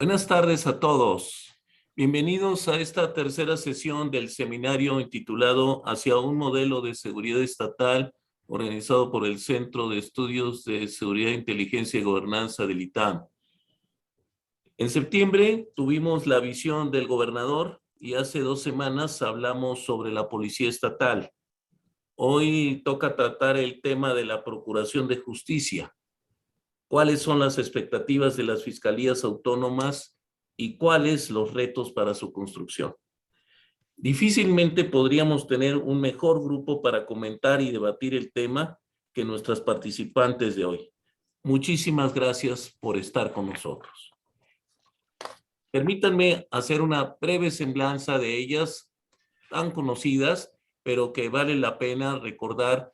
Buenas tardes a todos. Bienvenidos a esta tercera sesión del seminario intitulado Hacia un modelo de seguridad estatal, organizado por el Centro de Estudios de Seguridad, Inteligencia y Gobernanza del ITAM. En septiembre tuvimos la visión del gobernador y hace 2 semanas hablamos sobre la policía estatal. Hoy toca tratar el tema de la Procuración de Justicia. ¿Cuáles son las expectativas de las fiscalías autónomas y cuáles los retos para su construcción? Difícilmente podríamos tener un mejor grupo para comentar y debatir el tema que nuestras participantes de hoy. Muchísimas gracias por estar con nosotros. Permítanme hacer una breve semblanza de ellas, tan conocidas, pero que vale la pena recordar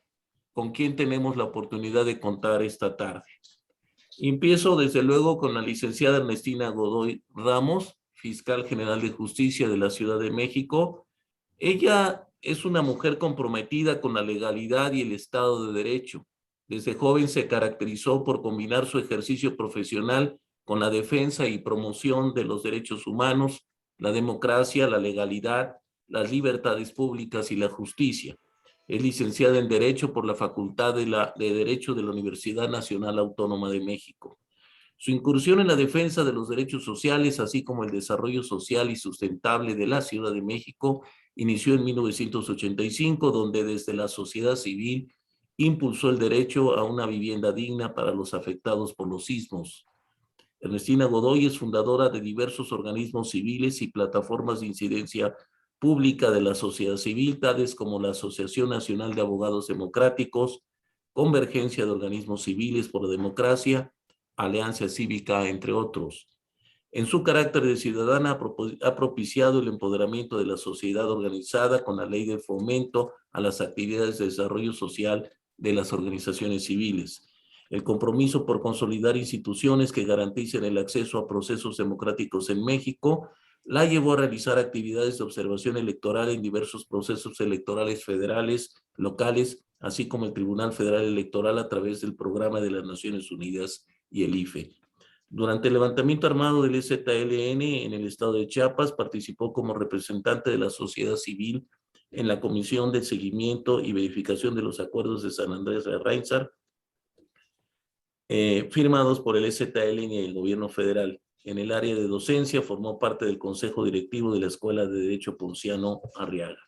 con quién tenemos la oportunidad de contar esta tarde. Empiezo desde luego con la licenciada Ernestina Godoy Ramos, fiscal general de justicia de la Ciudad de México. Ella es una mujer comprometida con la legalidad y el Estado de Derecho. Desde joven se caracterizó por combinar su ejercicio profesional con la defensa y promoción de los derechos humanos, la democracia, la legalidad, las libertades públicas y la justicia. Es licenciada en Derecho por la Facultad de Derecho de la Universidad Nacional Autónoma de México. Su incursión en la defensa de los derechos sociales, así como el desarrollo social y sustentable de la Ciudad de México, inició en 1985, donde desde la sociedad civil impulsó el derecho a una vivienda digna para los afectados por los sismos. Ernestina Godoy es fundadora de diversos organismos civiles y plataformas de incidencia pública de la sociedad civil, tales como la Asociación Nacional de Abogados Democráticos, Convergencia de Organismos Civiles por la Democracia, Alianza Cívica, entre otros. En su carácter de ciudadana ha propiciado el empoderamiento de la sociedad organizada con la Ley de Fomento a las Actividades de Desarrollo Social de las organizaciones civiles. El compromiso por consolidar instituciones que garanticen el acceso a procesos democráticos en México la llevó a realizar actividades de observación electoral en diversos procesos electorales federales, locales, así como el Tribunal Federal Electoral a través del Programa de las Naciones Unidas y el IFE. Durante el levantamiento armado del EZLN en el estado de Chiapas, participó como representante de la sociedad civil en la Comisión de Seguimiento y Verificación de los Acuerdos de San Andrés de Ráizar, firmados por el EZLN y el gobierno federal. En el área de docencia formó parte del consejo directivo de la Escuela de Derecho Ponciano Arriaga.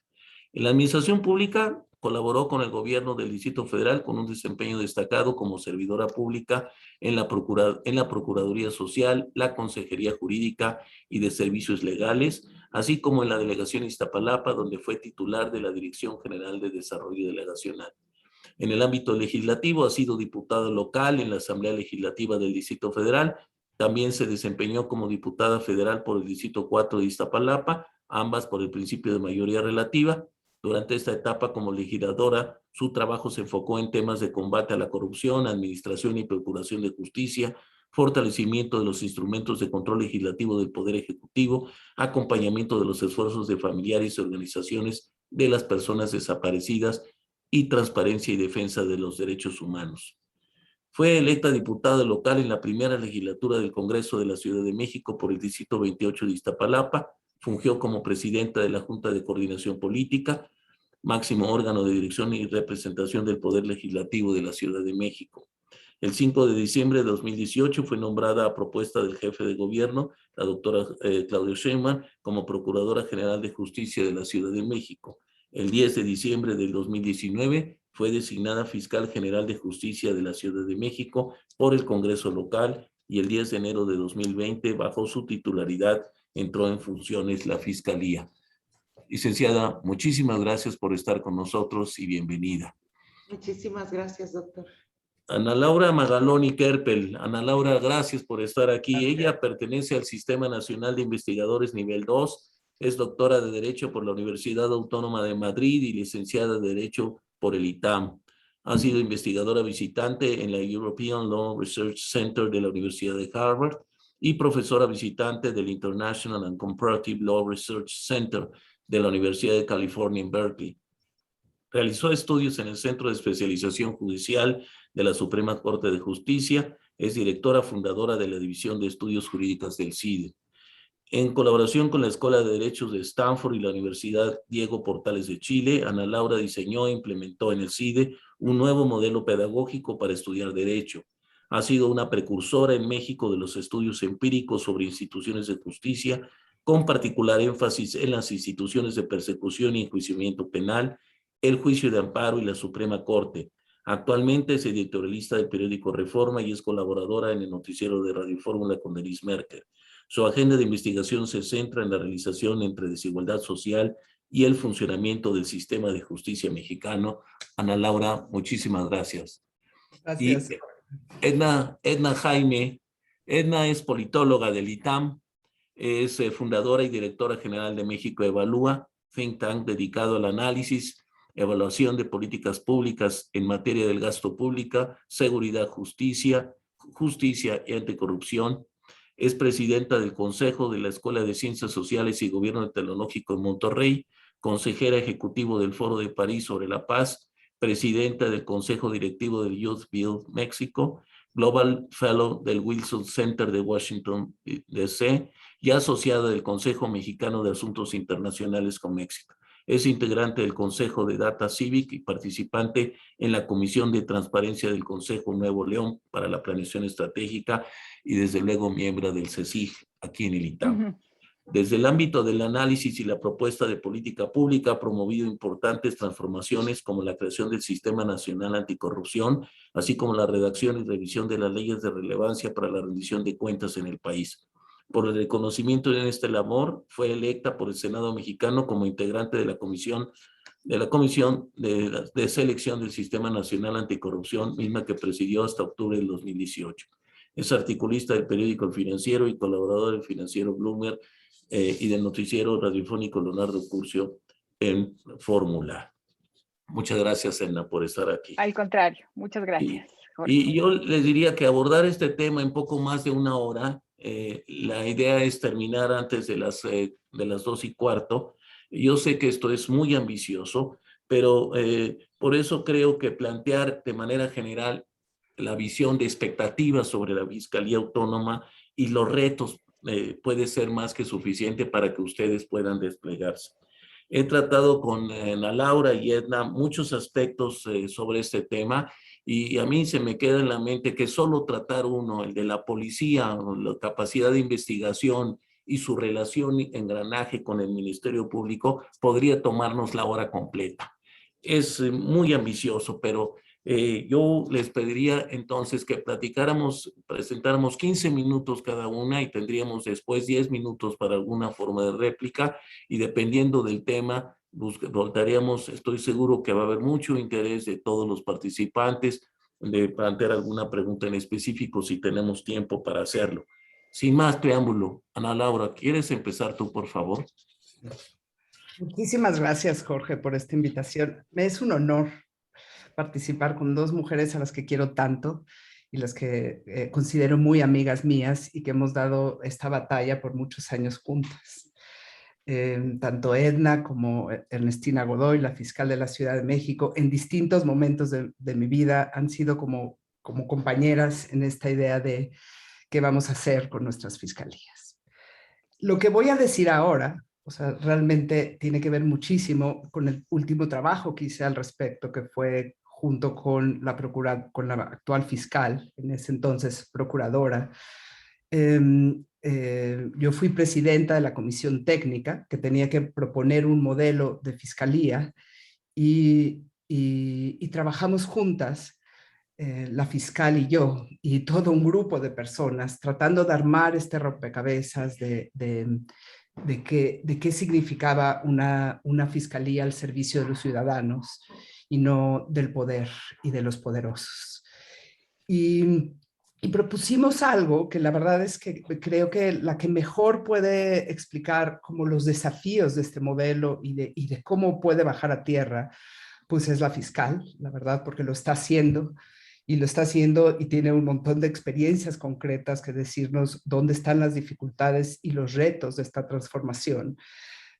En la administración pública colaboró con el gobierno del Distrito Federal con un desempeño destacado como servidora pública en la Procuraduría Social, la Consejería Jurídica y de Servicios Legales, así como en la Delegación Iztapalapa, donde fue titular de la Dirección General de Desarrollo Delegacional. En el ámbito legislativo ha sido diputada local en la Asamblea Legislativa del Distrito Federal. También se desempeñó como diputada federal por el Distrito 4 de Iztapalapa, ambas por el principio de mayoría relativa. Durante esta etapa como legisladora, su trabajo se enfocó en temas de combate a la corrupción, administración y procuración de justicia, fortalecimiento de los instrumentos de control legislativo del Poder Ejecutivo, acompañamiento de los esfuerzos de familiares y organizaciones de las personas desaparecidas y transparencia y defensa de los derechos humanos. Fue electa diputada local en la primera legislatura del Congreso de la Ciudad de México por el Distrito 28 de Iztapalapa, fungió como presidenta de la Junta de Coordinación Política, máximo órgano de dirección y representación del Poder Legislativo de la Ciudad de México. El 5 de diciembre de 2018 fue nombrada a propuesta del jefe de gobierno, la doctora Claudia Sheinbaum, como Procuradora General de Justicia de la Ciudad de México. El 10 de diciembre del 2019 fue designada Fiscal General de Justicia de la Ciudad de México por el Congreso local y el 10 de enero de 2020, bajo su titularidad, entró en funciones la Fiscalía. Licenciada, muchísimas gracias por estar con nosotros y bienvenida. Muchísimas gracias, doctor. Ana Laura Magaloni Kerpel. Ana Laura, gracias por estar aquí. Ella pertenece al Sistema Nacional de Investigadores Nivel 2, es doctora de Derecho por la Universidad Autónoma de Madrid y licenciada de Derecho por el ITAM. Ha sido investigadora visitante en la European Law Research Center de la Universidad de Harvard y profesora visitante del International and Comparative Law Research Center de la Universidad de California en Berkeley. Realizó estudios en el Centro de Especialización Judicial de la Suprema Corte de Justicia Es directora fundadora de la División de Estudios Jurídicos del CIDE. En colaboración con la Escuela de Derechos de Stanford y la Universidad Diego Portales de Chile, Ana Laura diseñó e implementó en el CIDE un nuevo modelo pedagógico para estudiar Derecho. Ha sido una precursora en México de los estudios empíricos sobre instituciones de justicia, con particular énfasis en las instituciones de persecución y enjuiciamiento penal, el juicio de amparo y la Suprema Corte. Actualmente es editorialista del periódico Reforma y es colaboradora en el noticiero de Radio Fórmula con Denise Merker. Su agenda de investigación se centra en la realización entre desigualdad social y el funcionamiento del sistema de justicia mexicano. Ana Laura, muchísimas gracias. Gracias. Y Edna Jaime. Edna es politóloga del ITAM, es fundadora y directora general de México Evalúa, think tank dedicado al análisis, evaluación de políticas públicas en materia del gasto público, seguridad, justicia y anticorrupción. Es presidenta del Consejo de la Escuela de Ciencias Sociales y Gobierno Tecnológico en Monterrey, consejera ejecutivo del Foro de París sobre la Paz, presidenta del Consejo Directivo del Youth Build México, Global Fellow del Wilson Center de Washington, D.C. y asociada del Consejo Mexicano de Asuntos Internacionales con México. Es integrante del Consejo de Data Civic y participante en la Comisión de Transparencia del Consejo Nuevo León para la Planeación Estratégica y desde luego miembro del CECIG aquí en el ITAM. Desde el ámbito del análisis y la propuesta de política pública ha promovido importantes transformaciones como la creación del Sistema Nacional Anticorrupción, así como la redacción y revisión de las leyes de relevancia para la rendición de cuentas en el país. Por el reconocimiento en este labor, fue electa por el Senado mexicano como integrante de la Comisión de Selección del Sistema Nacional Anticorrupción, misma que presidió hasta octubre del 2018. Es articulista del periódico El Financiero y colaborador del financiero Bloomberg y del noticiero radiofónico Leonardo Curcio en Fórmula. Muchas gracias, Edna, por estar aquí. Al contrario, muchas gracias. Y yo les diría que abordar este tema en poco más de una hora, la idea es terminar antes de las 2:15. Yo sé que esto es muy ambicioso, pero por eso creo que plantear de manera general la visión de expectativas sobre la Fiscalía Autónoma y los retos puede ser más que suficiente para que ustedes puedan desplegarse. He tratado con Ana Laura y Edna muchos aspectos sobre este tema y a mí se me queda en la mente que solo tratar uno, el de la policía, la capacidad de investigación y su relación y engranaje con el Ministerio Público podría tomarnos la hora completa. Es muy ambicioso, pero yo les pediría entonces que presentáramos 15 minutos cada una y tendríamos después 10 minutos para alguna forma de réplica y dependiendo del tema, voltaríamos, estoy seguro que va a haber mucho interés de todos los participantes de plantear alguna pregunta en específico si tenemos tiempo para hacerlo. Sin más preámbulo, Ana Laura, ¿quieres empezar tú, por favor? Muchísimas gracias, Jorge, por esta invitación. Me es un honor participar con dos mujeres a las que quiero tanto y las que considero muy amigas mías y que hemos dado esta batalla por muchos años juntas. Tanto Edna como Ernestina Godoy, la fiscal de la Ciudad de México, en distintos momentos de mi vida han sido como compañeras en esta idea de qué vamos a hacer con nuestras fiscalías. Lo que voy a decir ahora, o sea, realmente tiene que ver muchísimo con el último trabajo que hice al respecto, que fue junto con la actual fiscal, en ese entonces procuradora. Yo fui presidenta de la comisión técnica que tenía que proponer un modelo de fiscalía y trabajamos juntas, la fiscal y yo, y todo un grupo de personas tratando de armar este rompecabezas de qué significaba una fiscalía al servicio de los ciudadanos y no del poder y de los poderosos. Y propusimos algo que la verdad es que creo que la que mejor puede explicar como los desafíos de este modelo y de cómo puede bajar a tierra, pues es la fiscal, la verdad, porque lo está haciendo y tiene un montón de experiencias concretas que decirnos dónde están las dificultades y los retos de esta transformación.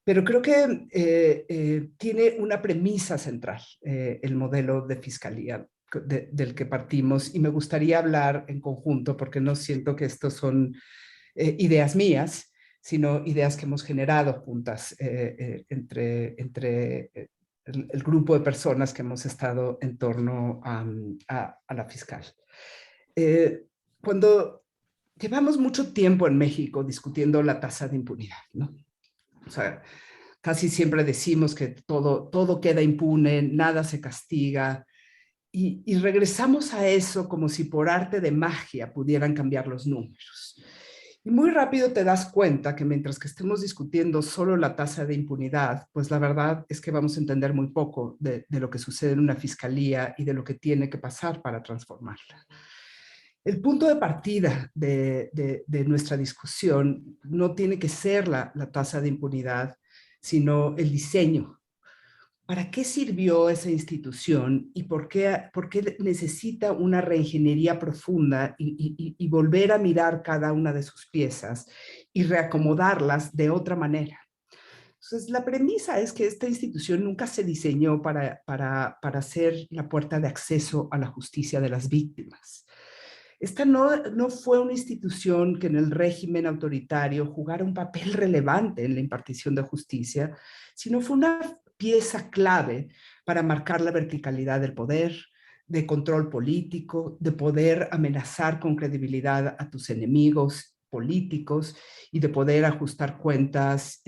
Pero creo que tiene una premisa central, el modelo de fiscalía. del que partimos, y me gustaría hablar en conjunto porque no siento que estos son ideas mías, sino ideas que hemos generado juntas entre el grupo de personas que hemos estado en torno a la fiscal. Cuando llevamos mucho tiempo en México discutiendo la tasa de impunidad, ¿no? O sea, casi siempre decimos que todo queda impune, nada se castiga, y regresamos a eso como si por arte de magia pudieran cambiar los números. Y muy rápido te das cuenta que mientras que estemos discutiendo solo la tasa de impunidad, pues la verdad es que vamos a entender muy poco de lo que sucede en una fiscalía y de lo que tiene que pasar para transformarla. El punto de partida de nuestra discusión no tiene que ser la tasa de impunidad, sino el diseño. ¿Para qué sirvió esa institución y por qué necesita una reingeniería profunda y volver a mirar cada una de sus piezas y reacomodarlas de otra manera? Entonces, la premisa es que esta institución nunca se diseñó para ser la puerta de acceso a la justicia de las víctimas. Esta no fue una institución que en el régimen autoritario jugara un papel relevante en la impartición de justicia, sino fue una pieza clave para marcar la verticalidad del poder, de control político, de poder amenazar con credibilidad a tus enemigos políticos y de poder ajustar cuentas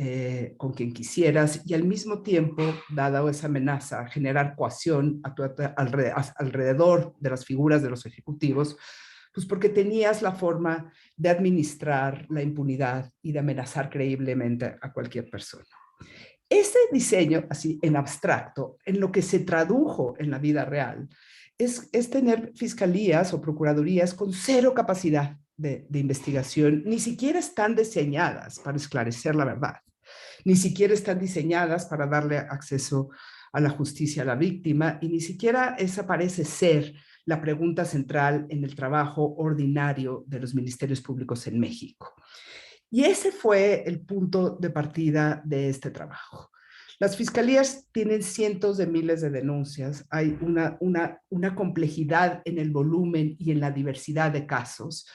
con quien quisieras y al mismo tiempo, dada esa amenaza, generar coacción alrededor de las figuras de los ejecutivos, pues porque tenías la forma de administrar la impunidad y de amenazar creíblemente a cualquier persona. Ese diseño, así en abstracto, en lo que se tradujo en la vida real, es tener fiscalías o procuradurías con cero capacidad de investigación, ni siquiera están diseñadas para esclarecer la verdad, ni siquiera están diseñadas para darle acceso a la justicia a la víctima, y ni siquiera esa parece ser la pregunta central en el trabajo ordinario de los ministerios públicos en México. Y ese fue el punto de partida de este trabajo. Las fiscalías tienen cientos de miles de denuncias, hay una complejidad en el volumen y en la diversidad de casos.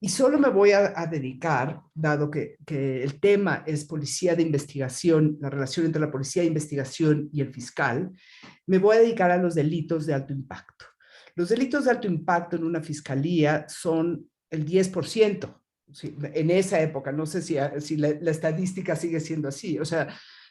Y solo me voy a dedicar, dado que el tema es policía de investigación, la relación entre la policía de investigación y el fiscal, me voy a dedicar a los delitos de alto impacto. Los delitos de alto impacto en una fiscalía son el 10%. Sí, en esa época, no sé si la estadística sigue siendo así, o sea,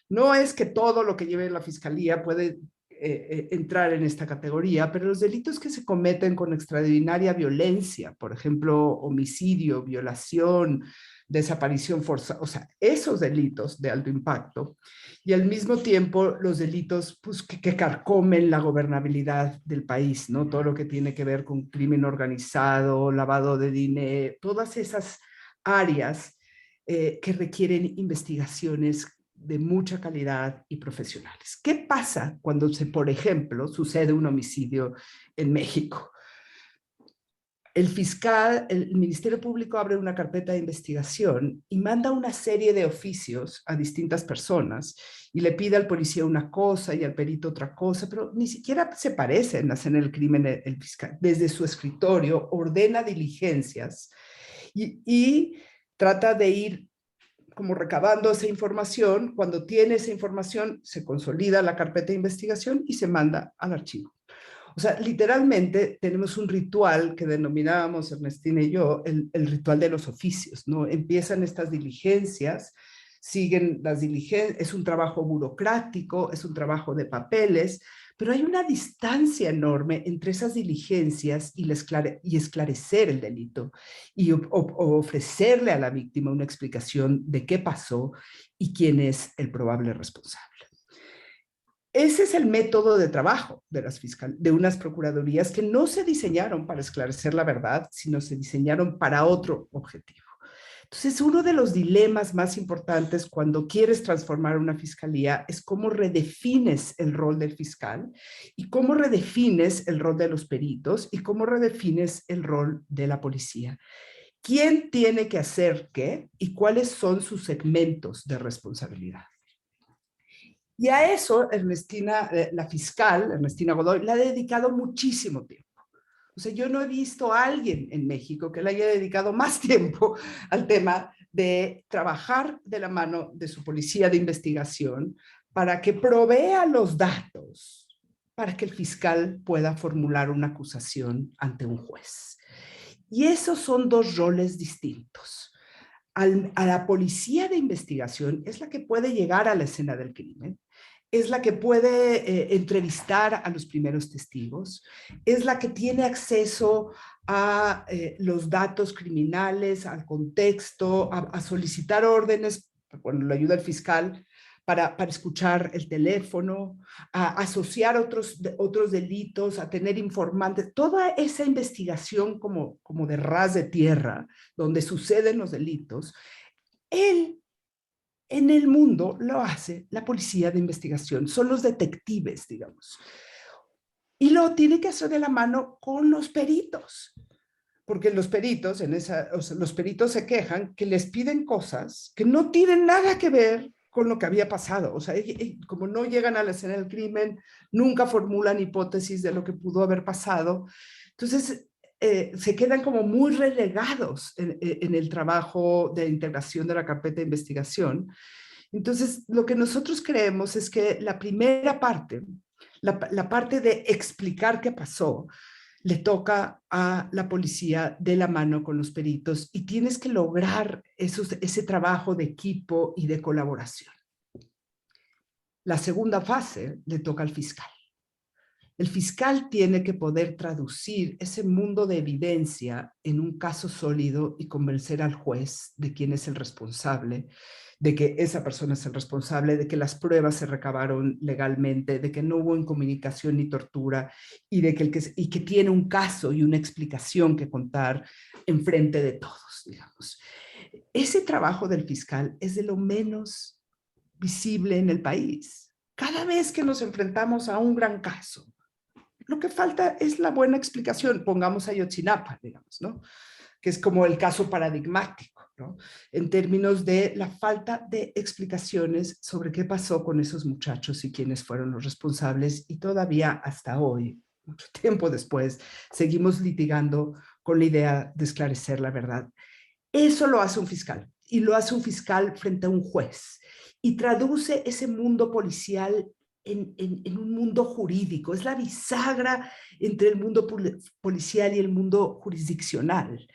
no es que todo lo que lleve la fiscalía puede entrar en esta categoría, pero los delitos que se cometen con extraordinaria violencia, por ejemplo, homicidio, violación, desaparición forzada, o sea, esos delitos de alto impacto, y al mismo tiempo los delitos pues, que carcomen la gobernabilidad del país, ¿no? Todo lo que tiene que ver con crimen organizado, lavado de dinero, todas esas áreas que requieren investigaciones de mucha calidad y profesionales. ¿Qué pasa cuando, por ejemplo, sucede un homicidio en México? El fiscal, el Ministerio Público abre una carpeta de investigación y manda una serie de oficios a distintas personas y le pide al policía una cosa y al perito otra cosa, pero ni siquiera se parecen a hacer el crimen. El fiscal, desde su escritorio, ordena diligencias y trata de ir como recabando esa información. Cuando tiene esa información, se consolida la carpeta de investigación y se manda al archivo. O sea, literalmente tenemos un ritual que denominábamos Ernestina y yo el ritual de los oficios, ¿no? Empiezan estas diligencias, siguen las diligencias, es un trabajo burocrático, es un trabajo de papeles, pero hay una distancia enorme entre esas diligencias y esclarecer el delito y ofrecerle a la víctima una explicación de qué pasó y quién es el probable responsable. Ese es el método de trabajo de unas procuradurías que no se diseñaron para esclarecer la verdad, sino se diseñaron para otro objetivo. Entonces, uno de los dilemas más importantes cuando quieres transformar una fiscalía es cómo redefines el rol del fiscal y cómo redefines el rol de los peritos y cómo redefines el rol de la policía. ¿Quién tiene que hacer qué y cuáles son sus segmentos de responsabilidad? Y a eso Ernestina, la fiscal, Ernestina Godoy, le ha dedicado muchísimo tiempo. O sea, yo no he visto a alguien en México que le haya dedicado más tiempo al tema de trabajar de la mano de su policía de investigación para que provea los datos para que el fiscal pueda formular una acusación ante un juez. Y esos son dos roles distintos. A la policía de investigación es la que puede llegar a la escena del crimen, es la que puede entrevistar a los primeros testigos, es la que tiene acceso a los datos criminales, al contexto, a solicitar órdenes, cuando lo ayuda el fiscal, para escuchar el teléfono, a asociar otros delitos, a tener informantes, toda esa investigación como de ras de tierra, donde suceden los delitos, en el mundo lo hace la policía de investigación, son los detectives, digamos. Y lo tiene que hacer de la mano con los peritos, porque los peritos, los peritos se quejan que les piden cosas que no tienen nada que ver con lo que había pasado. O sea, como no llegan a la escena del crimen, nunca formulan hipótesis de lo que pudo haber pasado. Entonces, se quedan como muy relegados en el trabajo de integración de la carpeta de investigación. Entonces, lo que nosotros creemos es que la primera parte, la parte de explicar qué pasó, le toca a la policía de la mano con los peritos y tienes que lograr ese trabajo de equipo y de colaboración. La segunda fase le toca al fiscal. El fiscal tiene que poder traducir ese mundo de evidencia en un caso sólido y convencer al juez de quién es el responsable, de que esa persona es el responsable, de que las pruebas se recabaron legalmente, de que no hubo incomunicación ni tortura y que tiene un caso y una explicación que contar en frente de todos, digamos. Ese trabajo del fiscal es de lo menos visible en el país. Cada vez que nos enfrentamos a un gran caso, lo que falta es la buena explicación. Pongamos a Ayotzinapa, digamos, ¿no? Que es como el caso paradigmático, ¿no? En términos de la falta de explicaciones sobre qué pasó con esos muchachos y quiénes fueron los responsables, y todavía hasta hoy, mucho tiempo después, seguimos litigando con la idea de esclarecer la verdad. Eso lo hace un fiscal, y lo hace un fiscal frente a un juez, y traduce ese mundo policial en un mundo jurídico. Es la bisagra entre el mundo policial y el mundo jurisdiccional.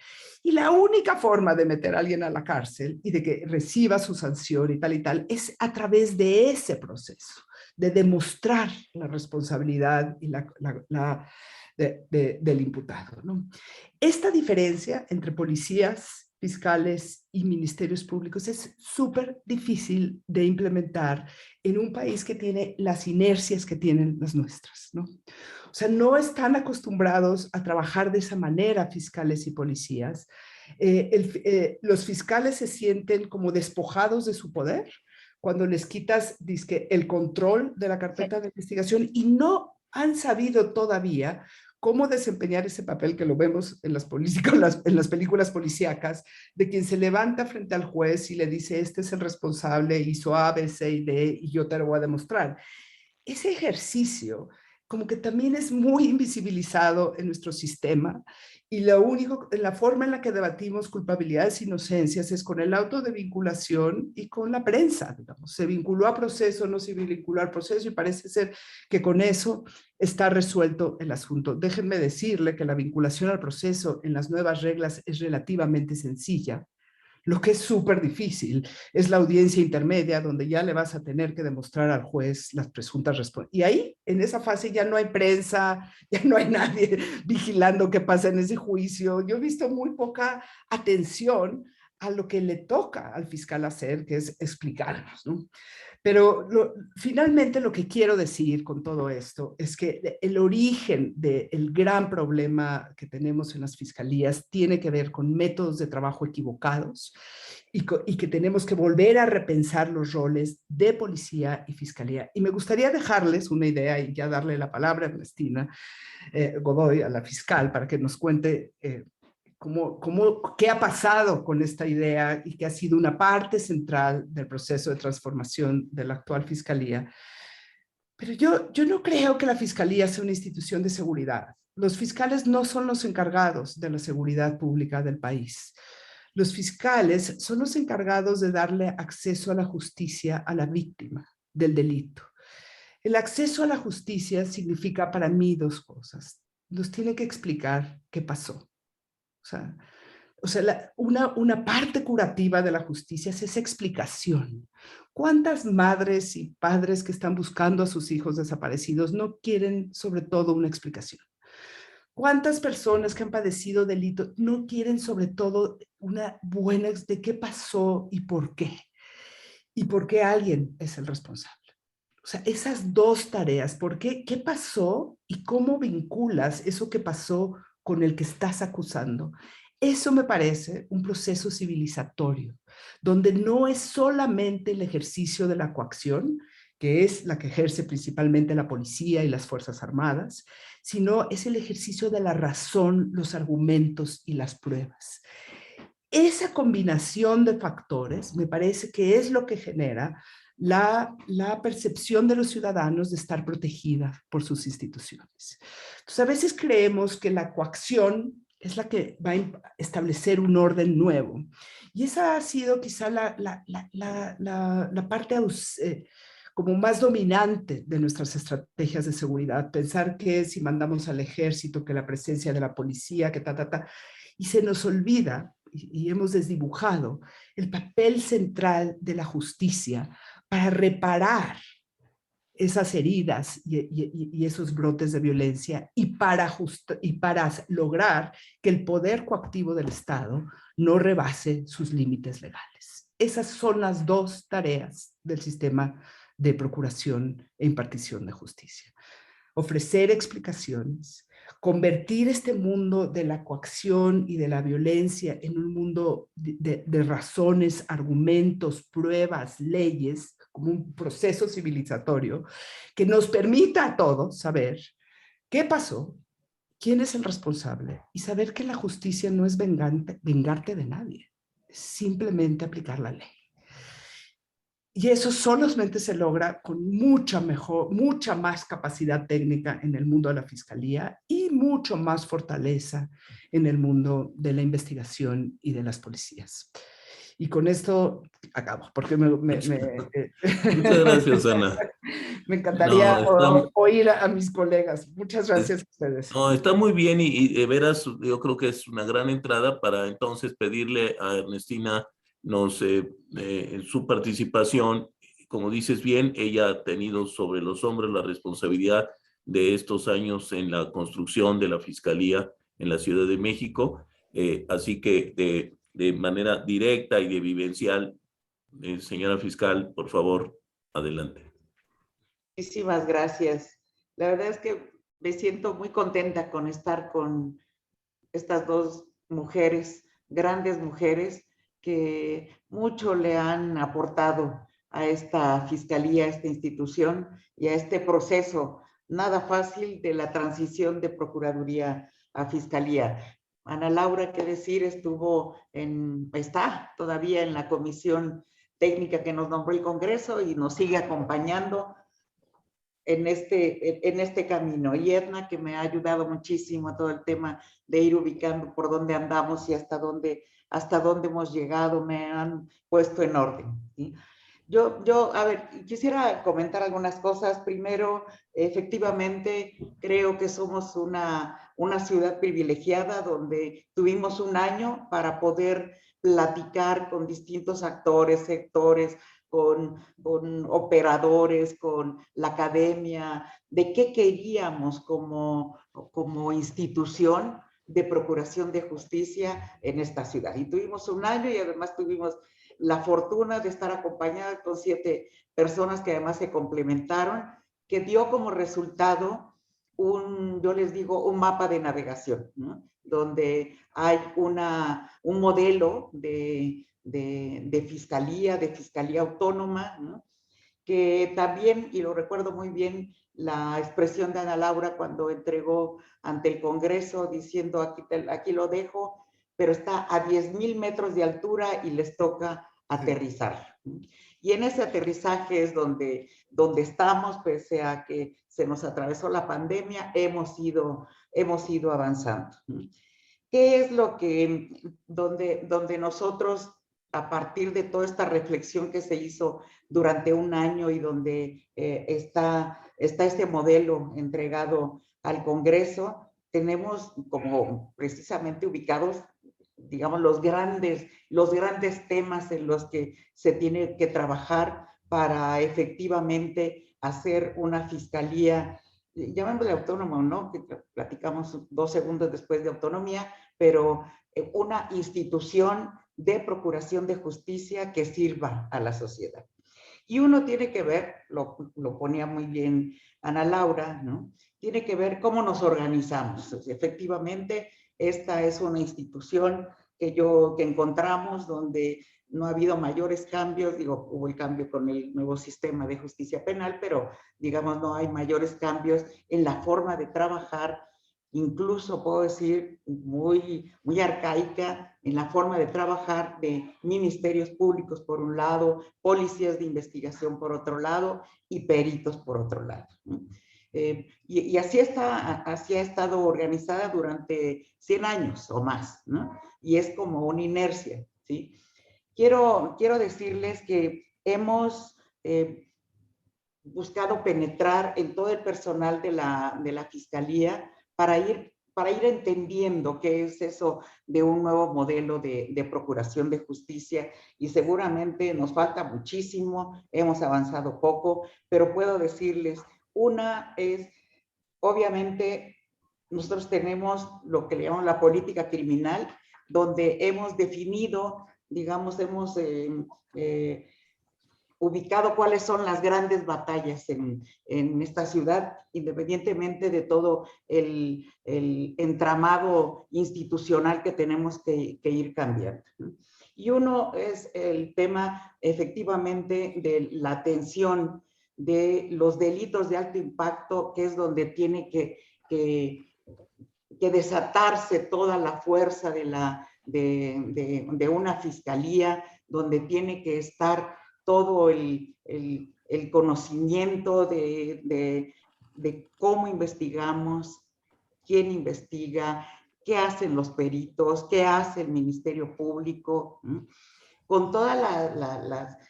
Y la única forma de meter a alguien a la cárcel y de que reciba su sanción y tal, es a través de ese proceso, de demostrar la responsabilidad y del imputado, ¿no? Esta diferencia entre policías, fiscales y ministerios públicos es súper difícil de implementar en un país que tiene las inercias que tienen las nuestras, ¿no? O sea, no están acostumbrados a trabajar de esa manera fiscales y policías. Los fiscales se sienten como despojados de su poder cuando les quitas, dizque, el control de la carpeta de investigación, y no han sabido todavía cómo desempeñar ese papel que lo vemos en las películas policíacas, de quien se levanta frente al juez y le dice, este es el responsable, hizo A, B, C y D, y yo te lo voy a demostrar. Ese ejercicio como que también es muy invisibilizado en nuestro sistema, y la forma en la que debatimos culpabilidades e inocencias es con el auto de vinculación y con la prensa, digamos. Se vinculó a proceso, no se vinculó al proceso, y parece ser que con eso está resuelto el asunto. Déjenme decirle que la vinculación al proceso en las nuevas reglas es relativamente sencilla. Lo que es súper difícil es la audiencia intermedia, donde ya le vas a tener que demostrar al juez las presuntas respuestas. Y ahí, en esa fase, ya no hay prensa, ya no hay nadie vigilando qué pasa en ese juicio. Yo he visto muy poca atención a lo que le toca al fiscal hacer, que es explicarnos, ¿no? Pero finalmente lo que quiero decir con todo esto es que el origen del gran problema que tenemos en las fiscalías tiene que ver con métodos de trabajo equivocados, y que tenemos que volver a repensar los roles de policía y fiscalía. Y me gustaría dejarles una idea y ya darle la palabra a Ernestina Godoy, a la fiscal, para que nos cuente qué ha pasado con esta idea y que ha sido una parte central del proceso de transformación de la actual Fiscalía. Pero yo no creo que la Fiscalía sea una institución de seguridad. Los fiscales no son los encargados de la seguridad pública del país. Los fiscales son los encargados de darle acceso a la justicia a la víctima del delito. El acceso a la justicia significa para mí dos cosas. Nos tiene que explicar qué pasó. Una parte curativa de la justicia es esa explicación. ¿Cuántas madres y padres que están buscando a sus hijos desaparecidos no quieren sobre todo una explicación? ¿Cuántas personas que han padecido delitos no quieren sobre todo una buena de qué pasó y por qué? Y por qué alguien es el responsable. O sea, esas dos tareas, ¿por qué? ¿Qué pasó y cómo vinculas eso que pasó con el que estás acusando? Eso me parece un proceso civilizatorio, donde no es solamente el ejercicio de la coacción, que es la que ejerce principalmente la policía y las Fuerzas Armadas, sino es el ejercicio de la razón, los argumentos y las pruebas. Esa combinación de factores me parece que es lo que genera la percepción de los ciudadanos de estar protegida por sus instituciones. Entonces, a veces creemos que la coacción es la que va a establecer un orden nuevo. Y esa ha sido quizá la parte como más dominante de nuestras estrategias de seguridad. Pensar que si mandamos al ejército, que la presencia de la policía, que y se nos olvida, y hemos desdibujado, el papel central de la justicia para reparar esas heridas y esos brotes de violencia y para lograr que el poder coactivo del Estado no rebase sus límites legales. Esas son las dos tareas del sistema de procuración e impartición de justicia. Ofrecer explicaciones, convertir este mundo de la coacción y de la violencia en un mundo de razones, argumentos, pruebas, leyes, como un proceso civilizatorio que nos permita a todos saber qué pasó, quién es el responsable y saber que la justicia no es vengarte de nadie, es simplemente aplicar la ley. Y eso solamente se logra con mucha más capacidad técnica en el mundo de la fiscalía y mucho más fortaleza en el mundo de la investigación y de las policías. Y con esto acabo, porque Muchas gracias, Ana. me encantaría No, oír a mis colegas. Muchas gracias a ustedes. No, está muy bien y de veras yo creo que es una gran entrada para entonces pedirle a Ernestina su participación. Como dices bien, ella ha tenido sobre los hombros la responsabilidad de estos años en la construcción de la Fiscalía en la Ciudad de México. Así que de manera directa y de vivencial, señora fiscal, por favor, adelante. Muchísimas gracias. La verdad es que me siento muy contenta con estar con estas dos mujeres, grandes mujeres, que mucho le han aportado a esta fiscalía, a esta institución y a este proceso nada fácil de la transición de Procuraduría a Fiscalía. Ana Laura, qué decir, está todavía en la comisión técnica que nos nombró el Congreso y nos sigue acompañando en este camino. Y Edna, que me ha ayudado muchísimo a todo el tema de ir ubicando por dónde andamos y hasta dónde hemos llegado, me han puesto en orden, ¿sí? A ver, quisiera comentar algunas cosas. Primero, efectivamente, creo que somos una ciudad privilegiada donde tuvimos un año para poder platicar con distintos actores, sectores, con operadores, con la academia, de qué queríamos como institución de procuración de justicia en esta ciudad. Y tuvimos un año y además tuvimos la fortuna de estar acompañada con 7 personas que además se complementaron, que dio como resultado yo les digo, un mapa de navegación, ¿no? Donde hay un modelo de fiscalía autónoma, ¿no? Que también, y lo recuerdo muy bien, la expresión de Ana Laura cuando entregó ante el Congreso diciendo aquí lo dejo, pero está a 10,000 metros de altura y les toca aterrizar. Y en ese aterrizaje es donde estamos, pese a que se nos atravesó la pandemia, hemos ido avanzando. ¿Qué es lo que, donde nosotros, a partir de toda esta reflexión que se hizo durante un año y donde está este modelo entregado al Congreso, tenemos como precisamente ubicados, digamos, los grandes temas en los que se tiene que trabajar para efectivamente hacer una fiscalía, llamémosle autónoma, ¿no? Que platicamos 2 segundos después de autonomía, pero una institución de procuración de justicia que sirva a la sociedad. Y uno tiene que ver, lo ponía muy bien Ana Laura, ¿no? Tiene que ver cómo nos organizamos. O sea, efectivamente, esta es una institución que encontramos donde no ha habido mayores cambios, digo, hubo el cambio con el nuevo sistema de justicia penal, pero digamos no hay mayores cambios en la forma de trabajar, incluso puedo decir muy arcaica en la forma de trabajar de ministerios públicos por un lado, policías de investigación por otro lado y peritos por otro lado. Y así ha estado organizada durante 100 años o más, ¿no? Y es como una inercia, ¿sí? Quiero decirles que hemos buscado penetrar en todo el personal de la Fiscalía para ir entendiendo qué es eso de un nuevo modelo de procuración de justicia, y seguramente nos falta muchísimo, hemos avanzado poco, pero puedo decirles, una es, obviamente, nosotros tenemos lo que le llamamos la política criminal, donde hemos definido, digamos, hemos ubicado cuáles son las grandes batallas en esta ciudad, independientemente de todo el entramado institucional que tenemos que ir cambiando. Y uno es el tema, efectivamente, de la atención de los delitos de alto impacto, que es donde tiene que desatarse toda la fuerza de una fiscalía, donde tiene que estar todo el conocimiento de cómo investigamos, quién investiga, qué hacen los peritos, qué hace el Ministerio Público, con todas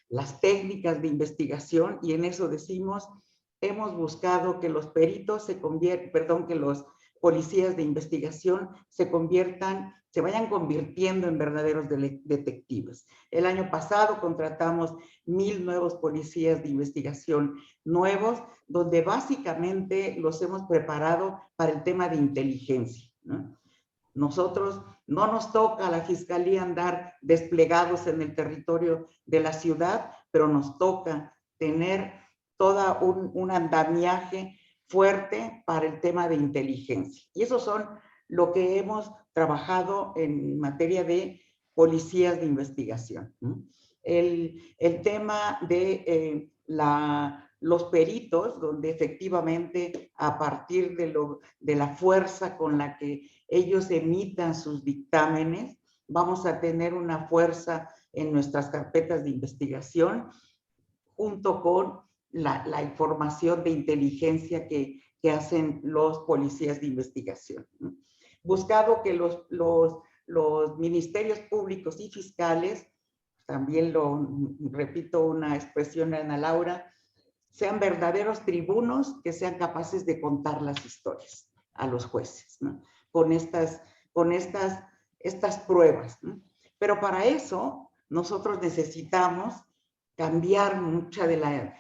las técnicas de investigación, y en eso decimos, hemos buscado que los peritos que los policías de investigación se vayan convirtiendo en verdaderos detectives. El año pasado contratamos 1,000 nuevos policías de investigación nuevos, donde básicamente los hemos preparado para el tema de inteligencia, ¿no? Nosotros no nos toca a la Fiscalía andar desplegados en el territorio de la ciudad, pero nos toca tener todo un andamiaje fuerte para el tema de inteligencia. Y eso son lo que hemos trabajado en materia de policías de investigación. El tema de los peritos, donde efectivamente a partir de la fuerza con la que ellos emitan sus dictámenes, vamos a tener una fuerza en nuestras carpetas de investigación, junto con la información de inteligencia que hacen los policías de investigación. Buscado que los ministerios públicos y fiscales, también repito una expresión de Ana Laura, sean verdaderos tribunos que sean capaces de contar las historias a los jueces, ¿no? Con estas pruebas, ¿no? Pero para eso nosotros necesitamos cambiar mucha de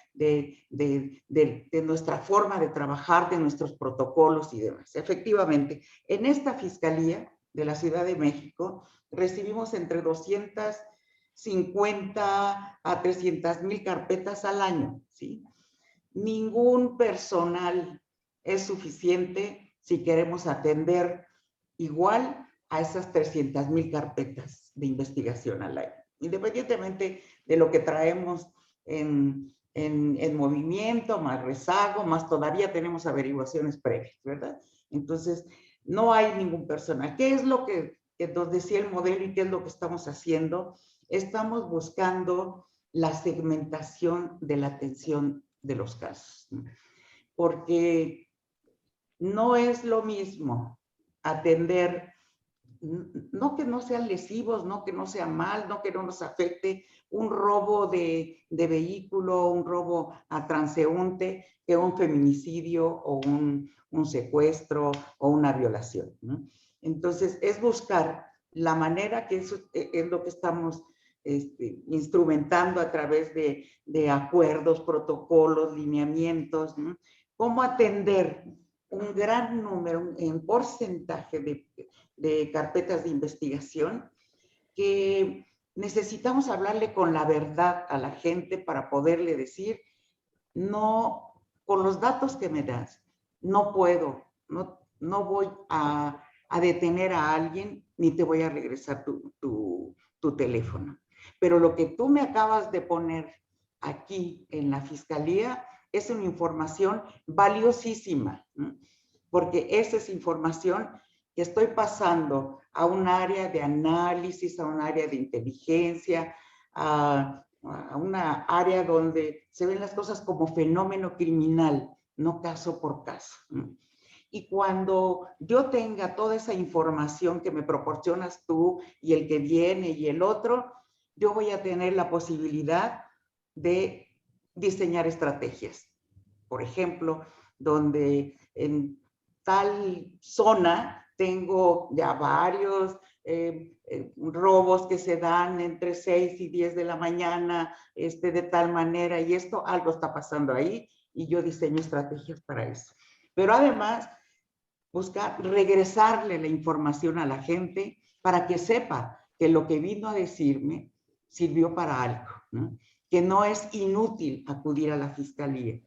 nuestra forma de trabajar, de nuestros protocolos y demás. Efectivamente, en esta Fiscalía de la Ciudad de México recibimos entre 250 a 300,000 carpetas al año, ¿sí? Ningún personal es suficiente si queremos atender igual a esas 300,000 carpetas de investigación al año, independientemente de lo que traemos en movimiento, más rezago, más todavía tenemos averiguaciones previas, ¿verdad? Entonces, no hay ningún personal. ¿Qué es lo que que nos decía el modelo y qué es lo que estamos haciendo. Estamos buscando la segmentación de la atención de los casos, ¿no? Porque no es lo mismo atender, no que no sean lesivos, no que no sea mal, no que no nos afecte un robo de vehículo, un robo a transeúnte, que un feminicidio o un secuestro o una violación, ¿no? Entonces, es buscar la manera, que eso es lo que estamos instrumentando a través de acuerdos, protocolos, lineamientos, ¿no? Cómo atender un gran número, en porcentaje de carpetas de investigación que necesitamos hablarle con la verdad a la gente para poderle decir, no, con los datos que me das, no puedo, no voy a detener a alguien ni te voy a regresar tu teléfono. Pero lo que tú me acabas de poner aquí en la fiscalía es una información valiosísima, ¿no? Porque esa es información que estoy pasando a un área de análisis, a un área de inteligencia, a una área donde se ven las cosas como fenómeno criminal, no caso por caso, ¿no? Y cuando yo tenga toda esa información que me proporcionas tú y el que viene y el otro, yo voy a tener la posibilidad de diseñar estrategias. Por ejemplo, donde en tal zona tengo ya varios robos que se dan entre 6 y 10 de la mañana, de tal manera, y esto, algo está pasando ahí, y yo diseño estrategias para eso. Pero además, buscar regresarle la información a la gente para que sepa que lo que vino a decirme sirvió para algo, ¿no? Que no es inútil acudir a la fiscalía,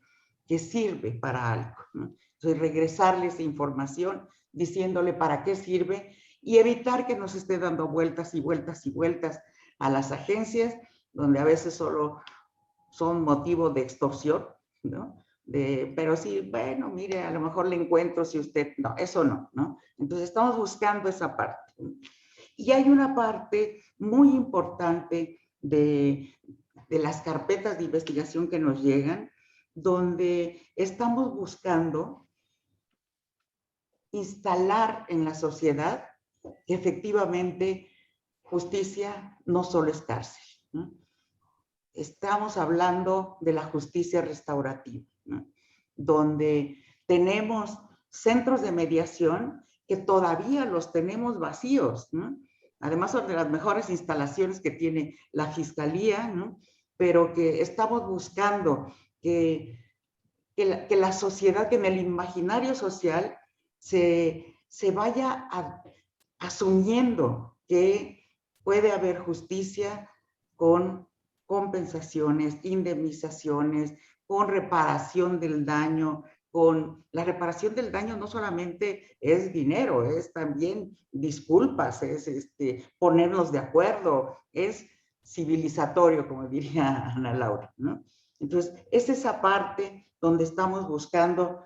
que sirve para algo, ¿no? Entonces, regresarle esa información diciéndole para qué sirve y evitar que nos esté dando vueltas y vueltas y vueltas a las agencias, donde a veces solo son motivo de extorsión, ¿no? Pero sí, bueno, mire, a lo mejor le encuentro si usted, no, eso no, ¿no? Entonces estamos buscando esa parte, ¿no? Y hay una parte muy importante de las carpetas de investigación que nos llegan, donde estamos buscando instalar en la sociedad que efectivamente justicia no solo es cárcel, ¿no? Estamos hablando de la justicia restaurativa, ¿no? Donde tenemos centros de mediación que todavía los tenemos vacíos, ¿no? Además son de las mejores instalaciones que tiene la Fiscalía, ¿no? Pero que estamos buscando que la sociedad, que en el imaginario social se vaya asumiendo que puede haber justicia con compensaciones, indemnizaciones, con reparación del daño. Con la reparación del daño no solamente es dinero, es también disculpas, es ponernos de acuerdo, es civilizatorio, como diría Ana Laura, ¿no? Entonces, es esa parte donde estamos buscando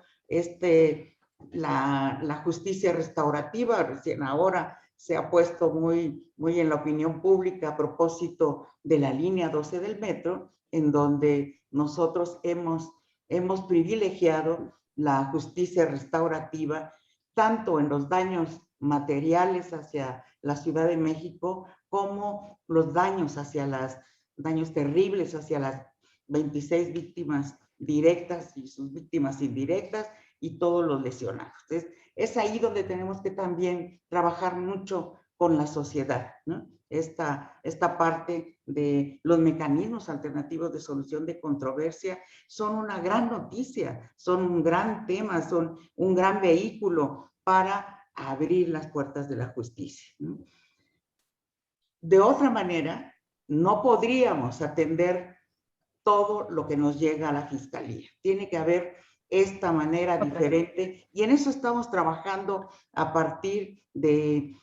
la justicia restaurativa. Recién ahora se ha puesto muy en la opinión pública a propósito de la línea 12 del metro, en donde nosotros hemos privilegiado la justicia restaurativa, tanto en los daños materiales hacia la Ciudad de México, como los daños daños terribles hacia las 26 víctimas directas y sus víctimas indirectas y todos los lesionados. Entonces, es ahí donde tenemos que también trabajar mucho con la sociedad, ¿no? Esta parte de los mecanismos alternativos de solución de controversia son una gran noticia, son un gran tema, son un gran vehículo para abrir las puertas de la justicia, ¿no? De otra manera, no podríamos atender todo lo que nos llega a la Fiscalía. Tiene que haber esta manera diferente, y en eso estamos trabajando a partir de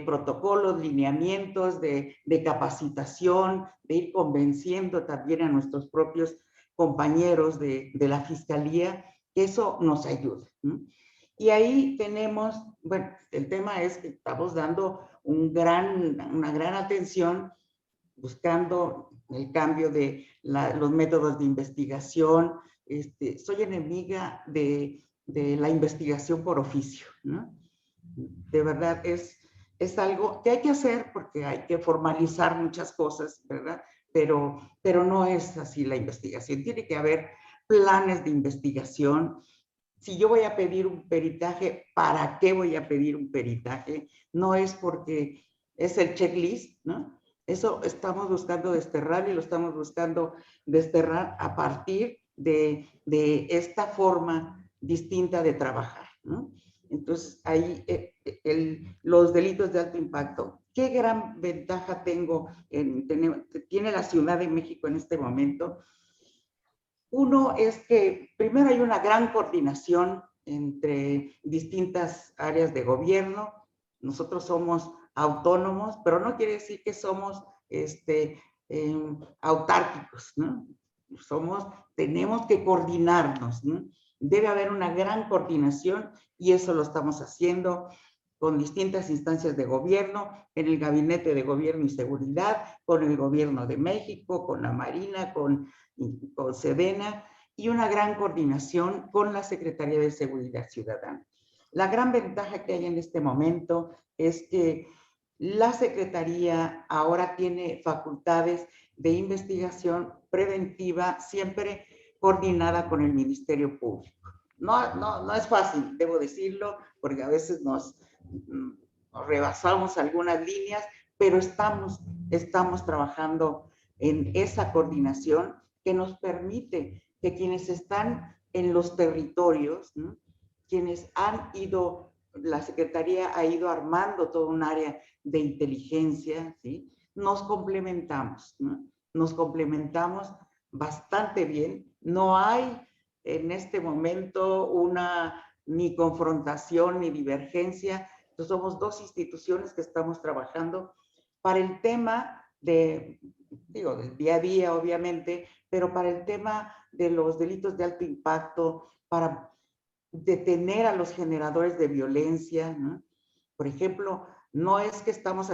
protocolos, lineamientos, de capacitación, de ir convenciendo también a nuestros propios compañeros de la Fiscalía, que eso nos ayuda, ¿no? Y ahí tenemos, bueno, el tema es que estamos dando una gran atención buscando el cambio de los métodos de investigación. Soy enemiga de la investigación por oficio, ¿no? De verdad es algo que hay que hacer porque hay que formalizar muchas cosas, ¿verdad? Pero no es así la investigación. Tiene que haber planes de investigación. Si yo voy a pedir un peritaje, ¿para qué voy a pedir un peritaje? No es porque es el checklist, ¿no? Eso estamos buscando desterrar y lo estamos buscando desterrar a partir de esta forma distinta de trabajar, ¿no? Entonces, ahí los delitos de alto impacto. ¿Qué gran ventaja tiene la Ciudad de México en este momento? Uno es que primero hay una gran coordinación entre distintas áreas de gobierno. Nosotros somos autónomos, pero no quiere decir que somos autárquicos, ¿no? Tenemos que coordinarnos, ¿no? Debe haber una gran coordinación y eso lo estamos haciendo con distintas instancias de gobierno, en el Gabinete de Gobierno y Seguridad, con el Gobierno de México, con la Marina, con Sedena, y una gran coordinación con la Secretaría de Seguridad Ciudadana. La gran ventaja que hay en este momento es que la Secretaría ahora tiene facultades de investigación preventiva siempre coordinada con el Ministerio Público. No es fácil, debo decirlo, porque a veces nos rebasamos algunas líneas, pero estamos trabajando en esa coordinación que nos permite que quienes están en los territorios, ¿no? Quienes la Secretaría ha ido armando todo un área de inteligencia, ¿sí? Nos complementamos, ¿no? Nos complementamos bastante bien. No hay en este momento ni confrontación ni divergencia. Entonces, somos dos instituciones que estamos trabajando para el tema del día a día, obviamente, pero para el tema de los delitos de alto impacto, para detener a los generadores de violencia, ¿no? Por ejemplo, no es que estamos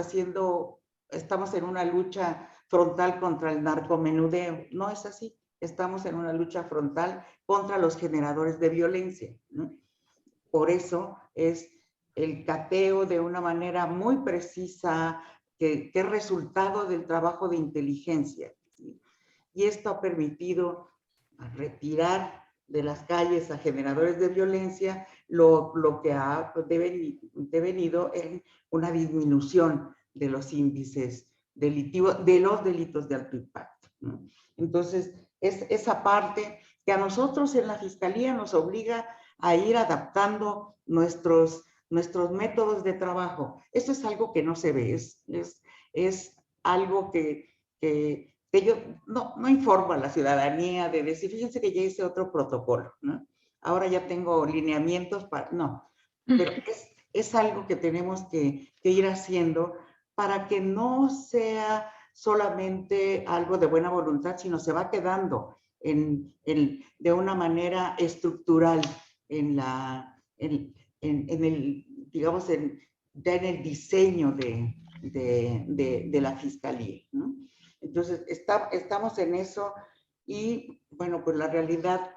en una lucha frontal contra el narcomenudeo, no es así. Estamos en una lucha frontal contra los generadores de violencia, ¿no? Por eso es el cateo de una manera muy precisa, que es resultado del trabajo de inteligencia, ¿sí? Y esto ha permitido retirar de las calles a generadores de violencia, lo que ha devenido en una disminución de los índices delictivos, de los delitos de alto impacto, ¿no? Entonces, es esa parte que a nosotros en la Fiscalía nos obliga a ir adaptando nuestros métodos de trabajo. Esto es algo que no se ve, es algo que yo no informo a la ciudadanía de decir, fíjense que ya hice otro protocolo, ¿no? Ahora ya tengo lineamientos no, pero es algo que tenemos que ir haciendo para que no sea solamente algo de buena voluntad, sino se va quedando de una manera estructural ya en el diseño de la Fiscalía, ¿no? Entonces, estamos en eso y, bueno, pues la realidad